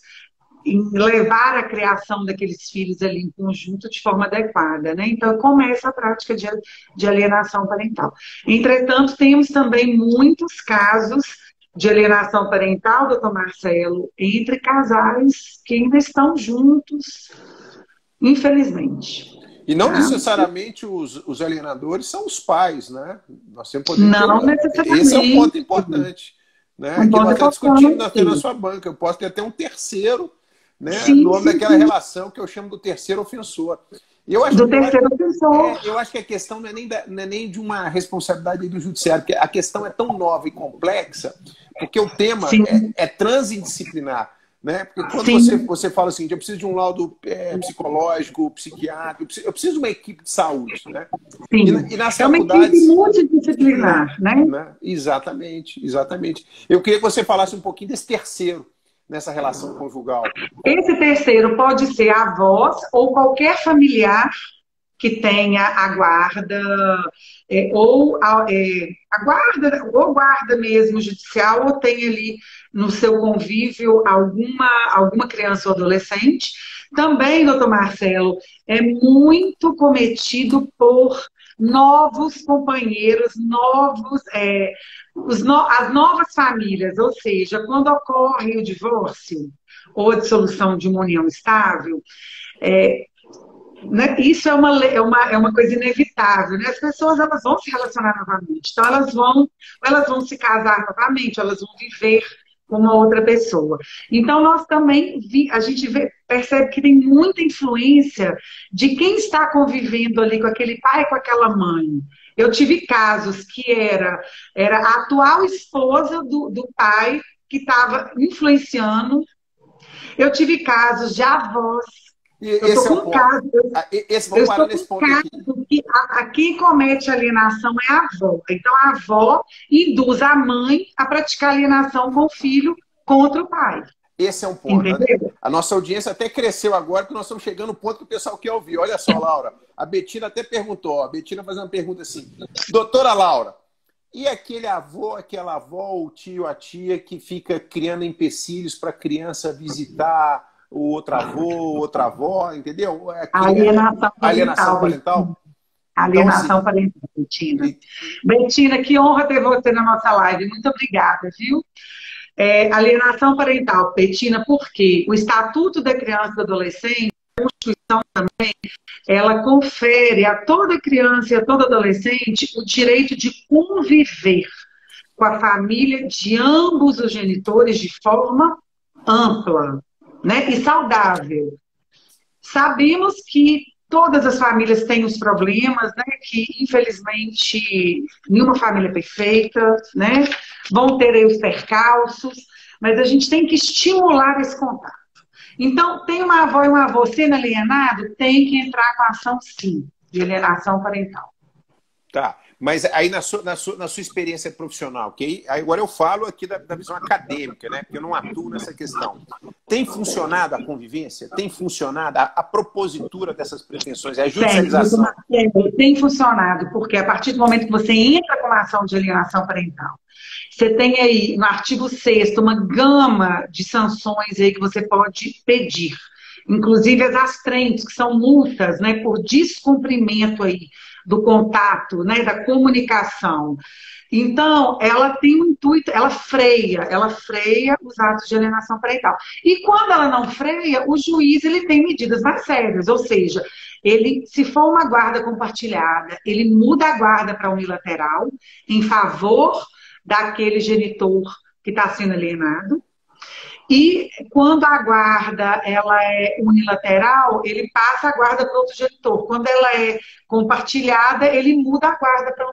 em levar a criação daqueles filhos ali em conjunto de forma adequada, né? Então, começa a prática de alienação parental. Entretanto, temos também muitos casos de alienação parental, doutor Marcelo, entre casais que ainda estão juntos, infelizmente. E não necessariamente os alienadores são os pais, né? Nós sempre podemos não necessariamente. Esse é um ponto importante, né? Que nós estamos discutindo até na sua banca. Eu posso ter até um terceiro, né? Sim, no nome daquela relação que eu chamo do terceiro ofensor. E eu acho, eu acho que a questão não é nem de uma responsabilidade do judiciário, porque a questão é tão nova e complexa, porque o tema é transdisciplinar. Né? Porque quando você fala assim, eu preciso de um laudo psicológico, psiquiátrico, eu preciso de uma equipe de saúde. Né? Sim. E nas é uma equipe multidisciplinar, né? Exatamente, exatamente. Eu queria que você falasse um pouquinho desse terceiro nessa relação conjugal. Esse terceiro pode ser avós ou qualquer familiar que tenha a guarda, ou guarda mesmo judicial, ou tenha ali no seu convívio alguma criança ou adolescente. Também, doutor Marcelo, é muito cometido por novos companheiros, as novas famílias, ou seja, quando ocorre o divórcio ou a dissolução de uma união estável, né, isso é uma coisa inevitável, né? As pessoas, elas vão se relacionar novamente, então elas vão se casar novamente, elas vão viver com uma outra pessoa. Então nós também a gente percebe que tem muita influência de quem está convivendo ali com aquele pai e com aquela mãe. Eu tive casos que era a atual esposa do pai que estava influenciando. Eu tive casos de avós Eu Esse estou é o com um ponto. caso, eu Vamos parar estou com nesse um ponto caso aqui. que quem comete alienação é a avó. Então, a avó induz a mãe a praticar alienação com o filho contra o pai. Esse é um ponto. Entendeu? A nossa audiência até cresceu agora, porque nós estamos chegando no ponto que o pessoal quer ouvir. Olha só, Laura, a Betina até perguntou, a Betina fazendo uma pergunta assim, doutora Laura, e aquele avô, aquela avó, o tio, a tia que fica criando empecilhos para a criança visitar o outro avô, outra avó, entendeu? Alienação Alienação parental, parental. Então, alienação assim, parental, Betina. e- Betina, que honra ter você na nossa live. Muito obrigada, viu? Alienação parental, Betina, porque o Estatuto da Criança e do Adolescente, ela confere a toda criança e a todo adolescente o direito de conviver com a família de ambos os genitores de forma ampla, né, e saudável. Sabemos que todas as famílias têm os problemas, né, que infelizmente nenhuma família é perfeita, né, vão ter aí os percalços, mas a gente tem que estimular esse contato. Então, tem uma avó e um avô sendo alienado, tem que entrar com ação sim, de alienação parental. tá. Mas aí na sua experiência profissional, ok? Aí agora eu falo aqui da visão acadêmica, né? Porque eu não atuo nessa questão. Tem funcionado a convivência? Tem funcionado a propositura dessas pretensões? A judicialização? Tem funcionado, porque a partir do momento que você entra com uma ação de alienação parental, você tem aí no artigo 6º uma gama de sanções aí que você pode pedir. Inclusive as astrentes, que são multas, né, por descumprimento aí do contato, né, da comunicação. Então, ela tem um intuito, ela freia os atos de alienação parental. E quando ela não freia, o juiz ele tem medidas mais sérias, ou seja, ele, se for uma guarda compartilhada, ele muda a guarda para unilateral em favor daquele genitor que está sendo alienado. E quando a guarda ela é unilateral, ele passa a guarda para outro genitor. Quando ela é compartilhada, ele muda a guarda para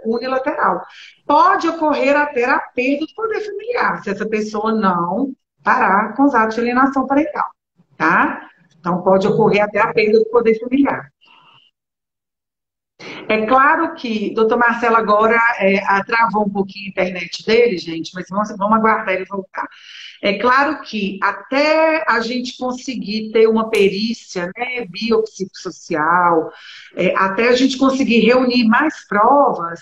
unilateral. Pode ocorrer até a perda do poder familiar, se essa pessoa não parar com os atos de alienação parental, tá? Então pode ocorrer até a perda do poder familiar. É claro que doutor Marcelo agora travou um pouquinho a internet dele, gente, mas vamos aguardar ele voltar. É claro que até a gente conseguir ter uma perícia, né, biopsicossocial, até a gente conseguir reunir mais provas,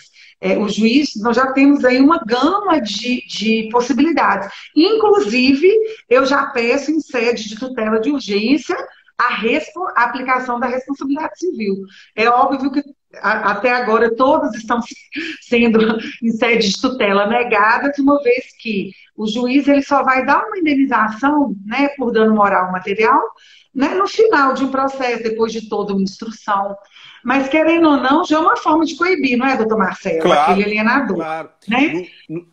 o juiz, nós já temos aí uma gama de possibilidades. Inclusive, eu já peço em sede de tutela de urgência a aplicação da responsabilidade civil. É óbvio que até agora todas estão sendo em sede de tutela negadas, uma vez que o juiz ele só vai dar uma indenização, né, por dano moral material, né, no final de um processo, depois de toda uma instrução. Mas, querendo ou não, já é uma forma de coibir, não é, doutor Marcelo? Claro, aquele alienador. claro. Né?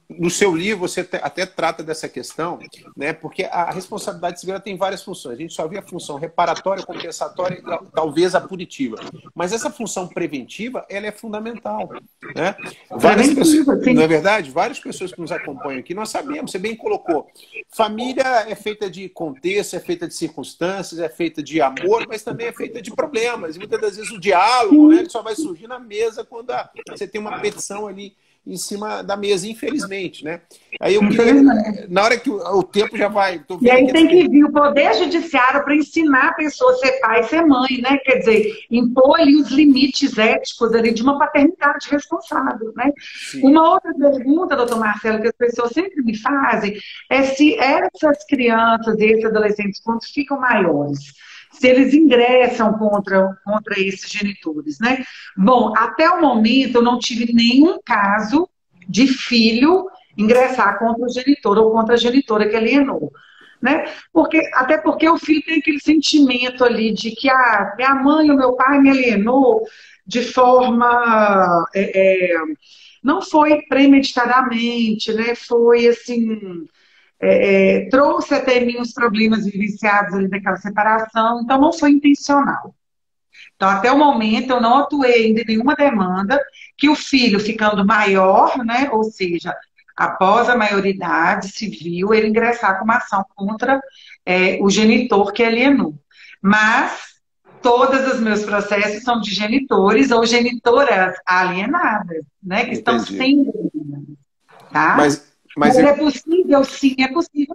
No seu livro, você até trata dessa questão, né? Porque a responsabilidade civil tem várias funções. A gente só vê a função reparatória, compensatória e talvez a punitiva. Mas essa função preventiva, ela é fundamental. Né? Várias pessoas, não é verdade? Várias pessoas que nos acompanham aqui, nós sabemos, você bem colocou. Família é feita de contexto, é feita de circunstâncias, é feita de amor, mas também é feita de problemas. E muitas das vezes o diálogo, né, ele só vai surgir na mesa quando você tem uma petição ali em cima da mesa, infelizmente, né? Aí eu queria, na hora que o tempo já vai... E aí tem que vir o Poder Judiciário para ensinar a pessoa a ser pai e ser mãe, né? Quer dizer, impor ali os limites éticos ali de uma paternidade responsável, né? Sim. Uma outra pergunta, doutor Marcelo, que as pessoas sempre me fazem, é se essas crianças e esses adolescentes, quando ficam maiores, se eles ingressam contra esses genitores, né? Bom, até o momento eu não tive nenhum caso de filho ingressar contra o genitor ou contra a genitora que alienou, né? Até porque o filho tem aquele sentimento ali de que minha mãe ou meu pai me alienou de forma... não foi premeditadamente, né? Foi assim... trouxe até mim os problemas vivenciados ali daquela separação, então não foi intencional. Então, até o momento, eu não atuei ainda em nenhuma demanda que o filho ficando maior, né, ou seja, após a maioridade civil, ele ingressar com uma ação contra o genitor que alienou. Mas todos os meus processos são de genitores ou genitoras alienadas, né? Que estão Entendi. sendo alienadas, tá? Mas É possível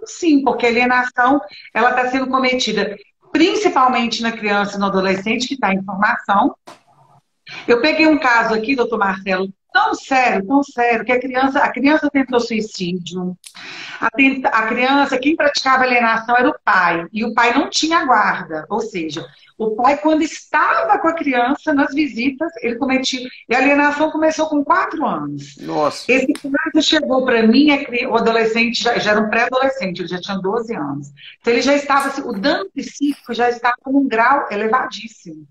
sim, porque a alienação ela está sendo cometida principalmente na criança e no adolescente que está em formação. Eu peguei um caso aqui, doutor Marcelo, tão sério, que a criança tentou suicídio. A criança, quem praticava alienação era o pai, e o pai não tinha guarda, ou seja, o pai, quando estava com a criança nas visitas, ele cometia. E a alienação começou com 4 anos. nossa, Esse caso chegou para mim, o adolescente já era um pré-adolescente, ele já tinha 12 anos. Então ele já estava, assim, o dano psíquico já estava num grau elevadíssimo.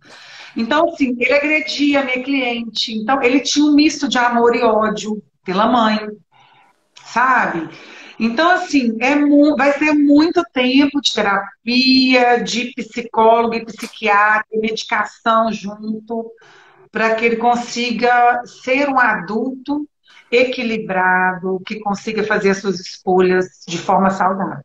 Então, assim, ele agredia a minha cliente. Então, ele tinha um misto de amor e ódio pela mãe, sabe? Então, assim, vai ser muito tempo de terapia, de psicólogo e psiquiatra, medicação junto, para que ele consiga ser um adulto equilibrado, que consiga fazer as suas escolhas de forma saudável,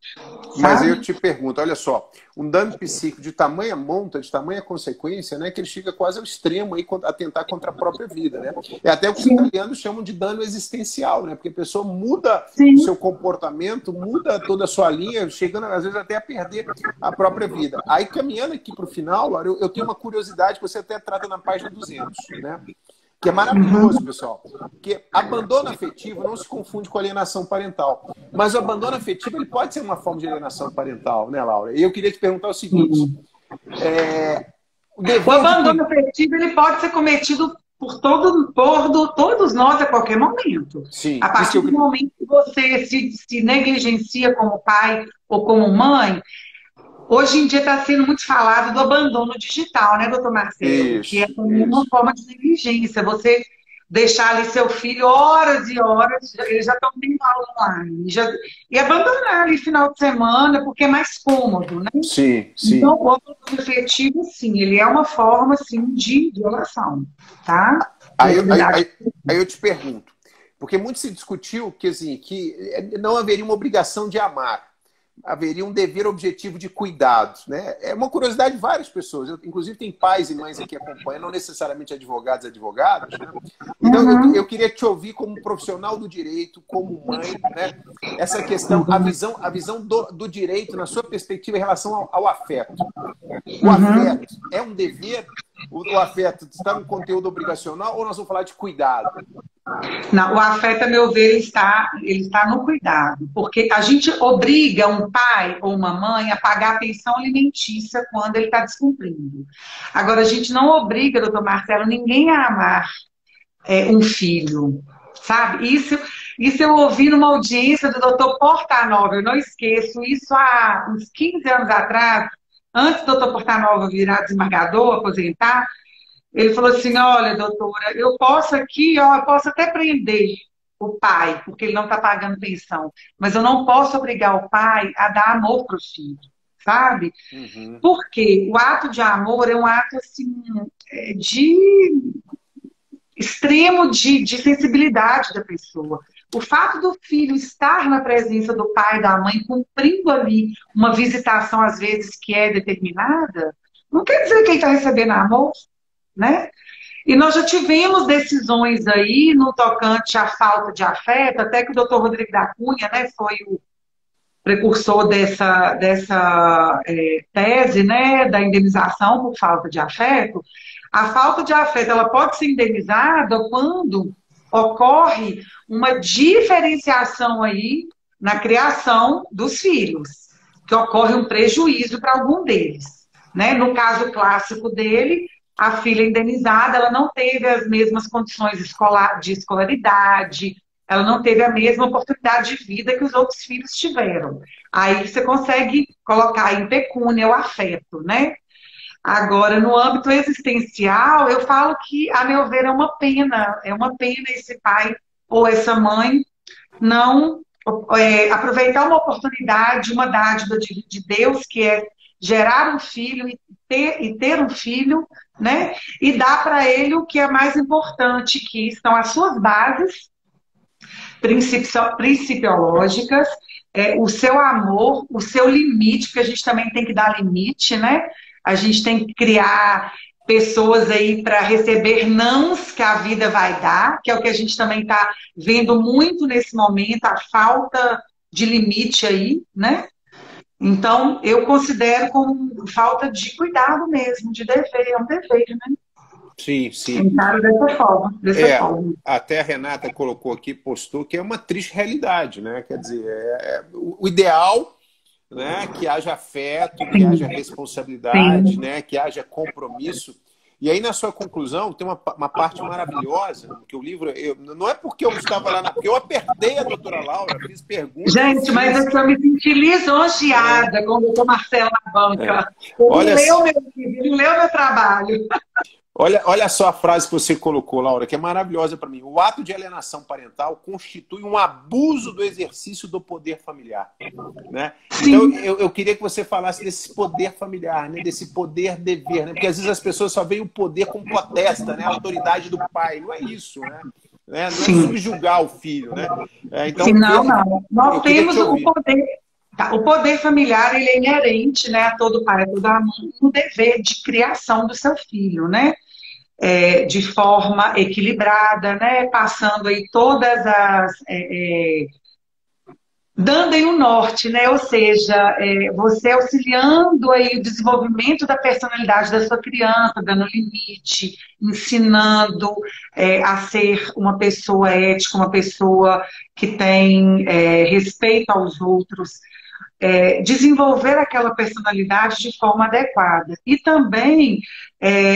mas aí eu sabe? te pergunto, olha só, um dano psíquico de tamanha monta, de tamanha consequência, né, que ele chega quase ao extremo aí, a tentar contra a própria vida, né? É até o que os Sim, italianos chamam de dano existencial, né? Porque a pessoa muda o sim. seu comportamento, muda toda a sua linha, chegando às vezes até a perder a própria vida. Aí caminhando aqui para o final, Laura, eu tenho uma curiosidade que você até trata na página 200, né? Que é maravilhoso, pessoal. Que abandono afetivo não se confunde com alienação parental. Mas o abandono afetivo ele pode ser uma forma de alienação parental, né, Laura? E eu queria te perguntar o seguinte: o O dever de abandono cuidar. afetivo ele pode ser cometido todos nós a qualquer momento. A Sim, isso que partir eu do queria. momento que você se negligencia como pai ou como mãe, hoje em dia está sendo muito falado do abandono digital, né, doutor Marcelo? Que é Isso, também uma isso. forma de negligência. Você deixar ali seu filho horas e horas, eles já estão tendo aula online, e abandonar ali final de semana, porque é mais cômodo, né? Sim, Então, sim. o abandono afetivo, sim, ele é uma forma, sim, de violação, tá? Aí, eu- aí, Proximidade. aí, aí eu te pergunto, porque muito se discutiu que, assim, que não haveria uma obrigação de amar, haveria um dever objetivo de cuidados, né? É uma curiosidade de várias pessoas. Inclusive tem pais e mães aqui que acompanham, não necessariamente advogados e advogadas, né? Então eu Uhum, queria te ouvir como profissional do direito, como mãe, né? Essa questão, uhum, a visão do direito na sua perspectiva em relação ao afeto. O uhum. afeto é um dever? O afeto está no conteúdo obrigacional ou nós vamos falar de cuidado? Não, o afeto, a meu ver, ele está no cuidado, porque a gente obriga um pai ou uma mãe a pagar a pensão alimentícia quando ele está descumprindo. Agora, a gente não obriga, doutor Marcelo, ninguém a amar um filho, sabe? Isso eu ouvi numa audiência do doutor Portanova, eu não esqueço, isso há uns 15 anos atrás, antes do doutor Portanova virar desembargador, aposentar, ele falou assim, olha, doutora, eu posso aqui, ó, eu posso até prender o pai, porque ele não está pagando pensão, mas eu não posso obrigar o pai a dar amor para o filho, sabe? Uhum. Porque o ato de amor é um ato, assim, de extremo de sensibilidade da pessoa. O fato do filho estar na presença do pai e da mãe, cumprindo ali uma visitação, às vezes, que é determinada, não quer dizer que ele está recebendo amor, né? E nós já tivemos decisões aí no tocante à falta de afeto, até que o doutor Rodrigo da Cunha, né, foi o precursor dessa tese, né, da indenização por falta de afeto. A falta de afeto ela pode ser indenizada quando ocorre uma diferenciação aí na criação dos filhos, que ocorre um prejuízo para algum deles. Né? No caso clássico dele, a filha indenizada ela não teve as mesmas condições de escolaridade, ela não teve a mesma oportunidade de vida que os outros filhos tiveram. Aí você consegue colocar em pecúnia o afeto, né? Agora, no âmbito existencial, eu falo que, a meu ver, é uma pena esse pai ou essa mãe não aproveitar uma oportunidade, uma dádiva de Deus, que é gerar um filho e ter um filho, né? E dar para ele o que é mais importante, que são as suas bases principiológicas, o seu amor, o seu limite, porque a gente também tem que dar limite, né? a gente tem que criar pessoas aí para receber nãos que a vida vai dar, que é o que a gente também está vendo muito nesse momento, a falta de limite aí, né? Então, eu considero como falta de cuidado mesmo, de dever, é um dever, né? Sim, sim. Encaro dessa forma, dessa forma. Até a Renata colocou aqui, postou que é uma triste realidade, né? Quer dizer, o ideal, né, que haja afeto, que haja responsabilidade, né, que haja compromisso. E aí, na sua conclusão, tem uma parte maravilhosa, que o livro... não é porque eu estava lá, porque eu apertei a doutora Laura, fiz perguntas... Gente, mas eu me senti lisonjeada com o doutor Marcelo na banca. Ele leu meu trabalho. Olha só a frase que você colocou, Laura, que é maravilhosa para mim. O ato de alienação parental constitui um abuso do exercício do poder familiar. Né? Então, eu queria que você falasse desse poder familiar, né? Desse poder-dever. Né? Porque às vezes as pessoas só veem o poder como potesta, né? A autoridade do pai. Não é isso, né? Não é subjugar o filho. Né? Então, não. Nós temos o poder... O poder familiar, ele é inerente, né, a todo pai, a toda mãe, no dever de criação do seu filho, né? De forma equilibrada, né? Passando aí todas as... dando aí o norte, né? Ou seja, você auxiliando aí o desenvolvimento da personalidade da sua criança, dando limite, ensinando a ser uma pessoa ética, uma pessoa que tem respeito aos outros, desenvolver aquela personalidade de forma adequada. E também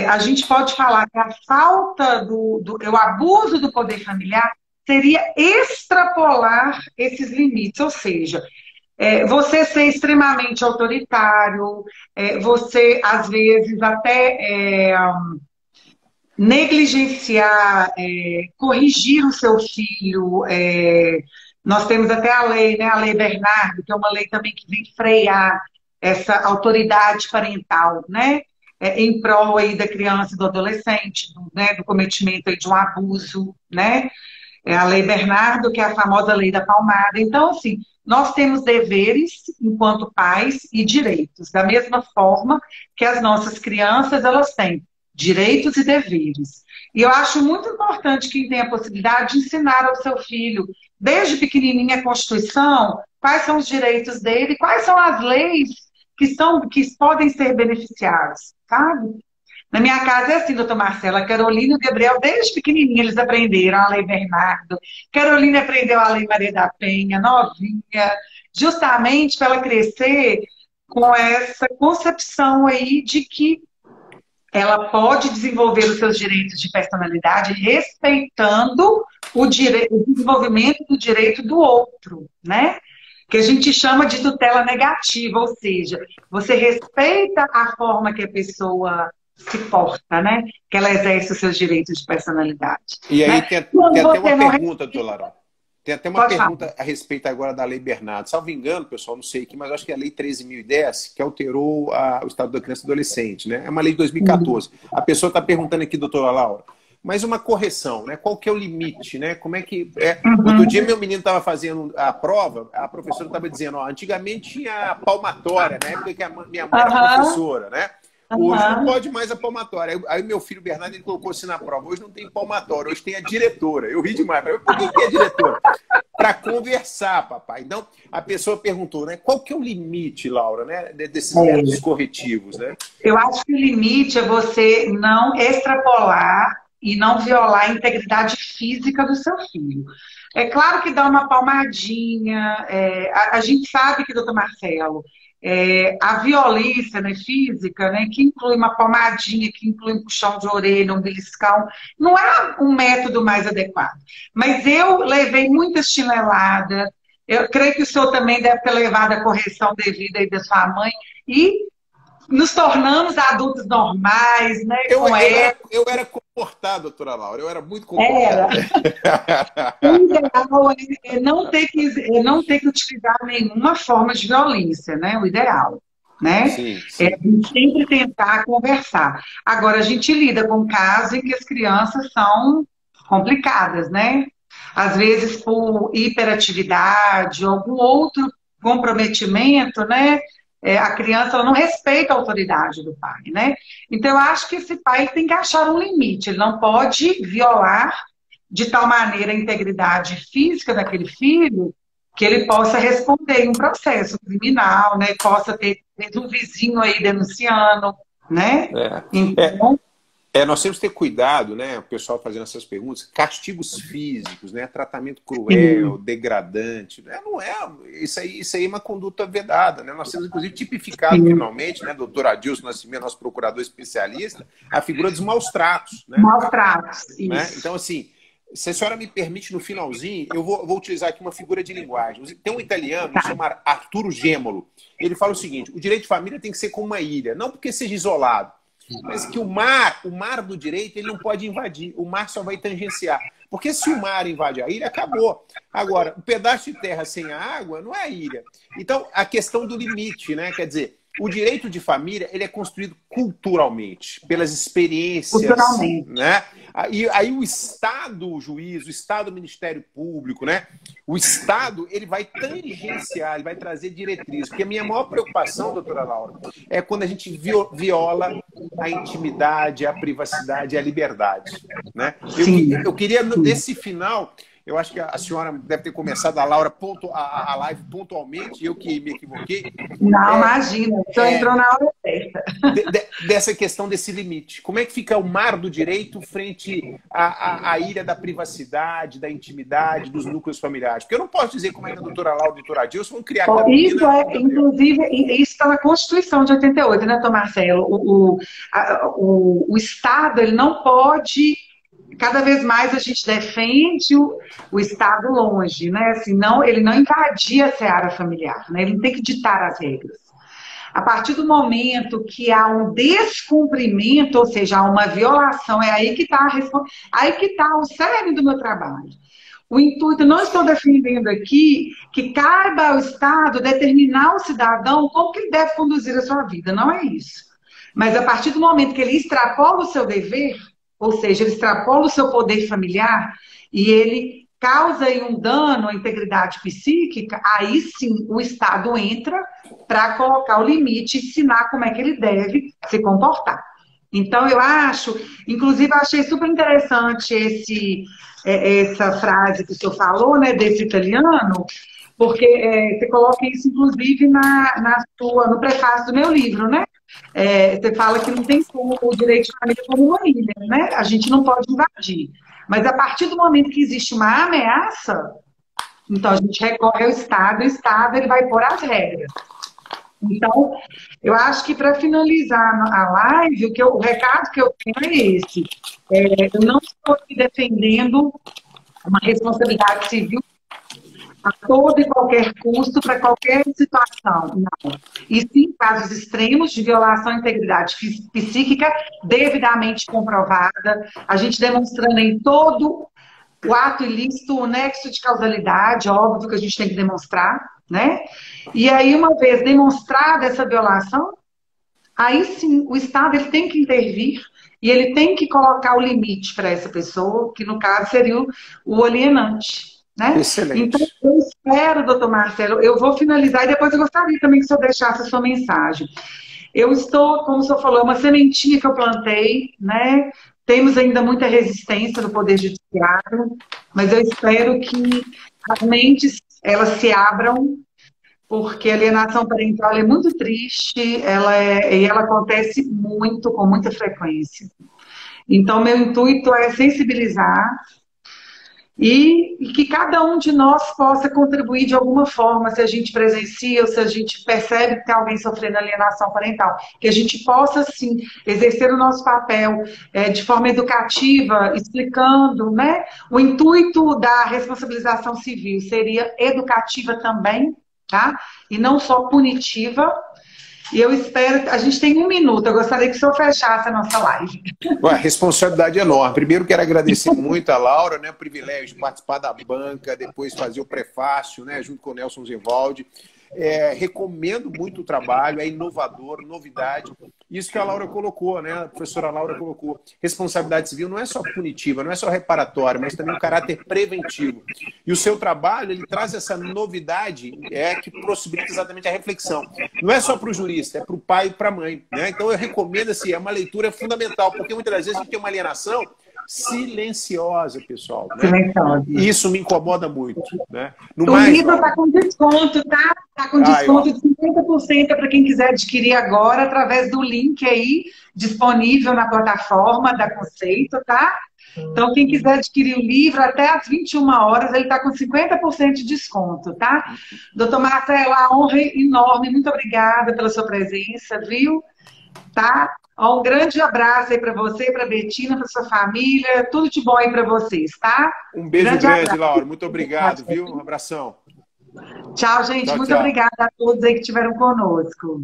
a gente pode falar que a falta o abuso do poder familiar seria extrapolar esses limites, ou seja, você ser extremamente autoritário, você, às vezes, até negligenciar, corrigir o seu filho. Nós temos até a lei, né, a Lei Bernardo, que é uma lei também que vem frear essa autoridade parental, né, em prol aí da criança e do adolescente, do cometimento aí de um abuso, né? A Lei Bernardo, que é a famosa lei da palmada. Então, assim, nós temos deveres enquanto pais e direitos, da mesma forma que as nossas crianças, elas têm direitos e deveres. E eu acho muito importante quem tem a possibilidade de ensinar ao seu filho, desde pequenininha, a Constituição, quais são os direitos dele, quais são as leis que podem ser beneficiadas, sabe? Na minha casa é assim, doutor Marcelo, a Carolina e o Gabriel, desde pequenininho, eles aprenderam a Lei Bernardo. Carolina aprendeu a Lei Maria da Penha, novinha, justamente para ela crescer com essa concepção aí de que ela pode desenvolver os seus direitos de personalidade respeitando o desenvolvimento do direito do outro, né? Que a gente chama de tutela negativa, ou seja, você respeita a forma que a pessoa se porta, né? Que ela exerce os seus direitos de personalidade. E aí né? tem até uma pergunta, doutor Larão. Tem até uma pergunta a respeito agora da Lei Bernardo. Salvo engano, pessoal, não sei aqui, mas acho que é a Lei 13.010, que alterou o Estado da Criança e Adolescente, né? É uma lei de 2014. A pessoa está perguntando aqui, doutora Laura, mas uma correção, né? Qual que é o limite, né? Como é que... Outro dia meu menino estava fazendo a prova, a professora estava dizendo, antigamente tinha palmatória, na época que a minha mãe era professora, né? Hoje não pode mais a palmatória. Aí meu filho Bernardo, ele colocou assim na prova. Hoje não tem palmatória, hoje tem a diretora. Eu ri demais. Por que é diretora? Para conversar, papai. Então, a pessoa perguntou, né? Qual que é o limite, Laura, né? Desses métodos corretivos, né? Eu acho que o limite é você não extrapolar e não violar a integridade física do seu filho. É claro que dá uma palmadinha. A gente sabe que, doutor Marcelo, a violência, né, física, né, que inclui uma palmadinha, que inclui um puxão de orelha, um beliscão, não é um método mais adequado. Mas eu levei muita chinelada, eu creio que o senhor também deve ter levado a correção devida aí da sua mãe, e nos tornamos adultos normais, né? Eu era comportado, doutora Laura, eu era muito comportado. O ideal é não ter que utilizar nenhuma forma de violência, né? O ideal, né? Sim, sim. É sempre tentar conversar. Agora, a gente lida com casos em que as crianças são complicadas, né? Às vezes por hiperatividade, algum outro comprometimento, né? a criança ela não respeita a autoridade do pai, né? Então, eu acho que esse pai ele tem que achar um limite, ele não pode violar de tal maneira a integridade física daquele filho que ele possa responder em um processo criminal, né? Possa ter um vizinho aí denunciando, né? Então, nós temos que ter cuidado, né? O pessoal fazendo essas perguntas, castigos físicos, né? Tratamento cruel, degradante, né? Não é, isso aí é uma conduta vedada, né? Nós temos, inclusive, tipificado finalmente, né? Doutor Adilson Nascimento, nosso procurador especialista, a figura dos maus tratos, né? Maus tratos, isso. Né? Então, assim, se a senhora me permite, no finalzinho, eu vou utilizar aqui uma figura de linguagem. Tem um italiano que se chama Arturo Gemolo. Ele fala o seguinte: o direito de família tem que ser como uma ilha, não porque seja isolado, mas que o mar do direito, ele não pode invadir. O mar só vai tangenciar. Porque se o mar invade a ilha, acabou. Agora, um pedaço de terra sem a água não é ilha. Então, a questão do limite, né? Quer dizer, o direito de família ele é construído culturalmente, pelas experiências, né? Aí o Estado, o juiz, o Estado, o Ministério Público, né? O Estado ele vai tangenciar, ele vai trazer diretrizes. Porque a minha maior preocupação, doutora Laura, é quando a gente viola a intimidade, a privacidade, a liberdade, né? Eu queria nesse final. Eu acho que a senhora deve ter começado a live pontualmente, eu que me equivoquei. Não, imagina, só entrou na hora certa. Dessa questão desse limite. Como é que fica o mar do direito frente à ilha da privacidade, da intimidade, dos núcleos familiares? Porque eu não posso dizer como é que a doutora Laura e o doutor Adilson vão criar... Inclusive, isso está na Constituição de 88, né, Tom Marcelo? O Estado ele não pode... Cada vez mais a gente defende o Estado longe, né? Assim, ele não invadir a seara familiar, né? Ele não tem que ditar as regras. A partir do momento que há um descumprimento, ou seja, há uma violação, é aí que está o cerne do meu trabalho. O intuito, não estou defendendo aqui que caiba ao Estado determinar ao cidadão como que ele deve conduzir a sua vida, não é isso. Mas a partir do momento que ele extrapola o seu dever, ou seja, ele extrapola o seu poder familiar e ele causa aí um dano à integridade psíquica, aí sim o Estado entra para colocar o limite e ensinar como é que ele deve se comportar. Então, eu acho, inclusive, eu achei super interessante essa frase que o senhor falou, né, desse italiano, porque você coloca isso, inclusive, no prefácio do meu livro, né? Você fala que não tem como o direito de família como uma ilha, né? A gente não pode invadir. Mas a partir do momento que existe uma ameaça, então a gente recorre ao Estado, o Estado ele vai pôr as regras. Então, eu acho que para finalizar a live, o recado que eu tenho é esse. Eu não estou aqui defendendo uma responsabilidade civil a todo e qualquer custo, para qualquer situação, não. E sim, casos extremos de violação à integridade psíquica, devidamente comprovada, a gente demonstrando em todo o ato ilícito o nexo de causalidade, óbvio que a gente tem que demonstrar, né? E aí, uma vez demonstrada essa violação, aí sim, o Estado ele tem que intervir e ele tem que colocar o limite para essa pessoa, que no caso seria o alienante. Né? Excelente. Então, eu espero, doutor Marcelo, eu vou finalizar e depois eu gostaria também que o senhor deixasse a sua mensagem. Eu estou, como o senhor falou, uma sementinha que eu plantei, né? Temos ainda muita resistência no Poder Judiciário, mas eu espero que as mentes elas se abram, porque a alienação parental é muito triste, e ela acontece muito, com muita frequência. Então, meu intuito é sensibilizar e que cada um de nós possa contribuir de alguma forma, se a gente presencia ou se a gente percebe que tem alguém sofrendo alienação parental, que a gente possa, sim, exercer o nosso papel de forma educativa, explicando, né? O intuito da responsabilização civil seria educativa também, tá? E não só punitiva. E eu espero, a gente tem 1 minuto, eu gostaria que o senhor fechasse a nossa live. Ué, responsabilidade enorme. Primeiro quero agradecer muito a Laura, né? O privilégio de participar da banca, depois fazer o prefácio, né? Junto com o Nelson Zevaldi. recomendo muito o trabalho, é inovador, novidade. Isso que a Laura colocou, né? A professora Laura colocou. Responsabilidade civil não é só punitiva, não é só reparatória, mas também um caráter preventivo. E o seu trabalho, ele traz essa novidade que possibilita exatamente a reflexão. Não é só para o jurista, é para o pai e para a mãe, né? Então eu recomendo, assim, é uma leitura fundamental, porque muitas das vezes a gente tem uma alienação silenciosa, pessoal, né? Silenciosa. E isso me incomoda muito, né? O livro está com desconto, tá? Está com desconto de 50% para quem quiser adquirir agora, através do link aí, disponível na plataforma da Conceito, tá? Então, quem quiser adquirir o livro, até às 21 horas, ele está com 50% de desconto, tá? Doutor Marcelo, a honra é enorme, muito obrigada pela sua presença, viu? Tá? Um grande abraço aí para você, para a Betina, para sua família, tudo de bom aí para vocês, tá? Um beijo grande, Laura, muito obrigado, viu? Um abração. Tchau, gente, muito obrigada a todos aí que estiveram conosco.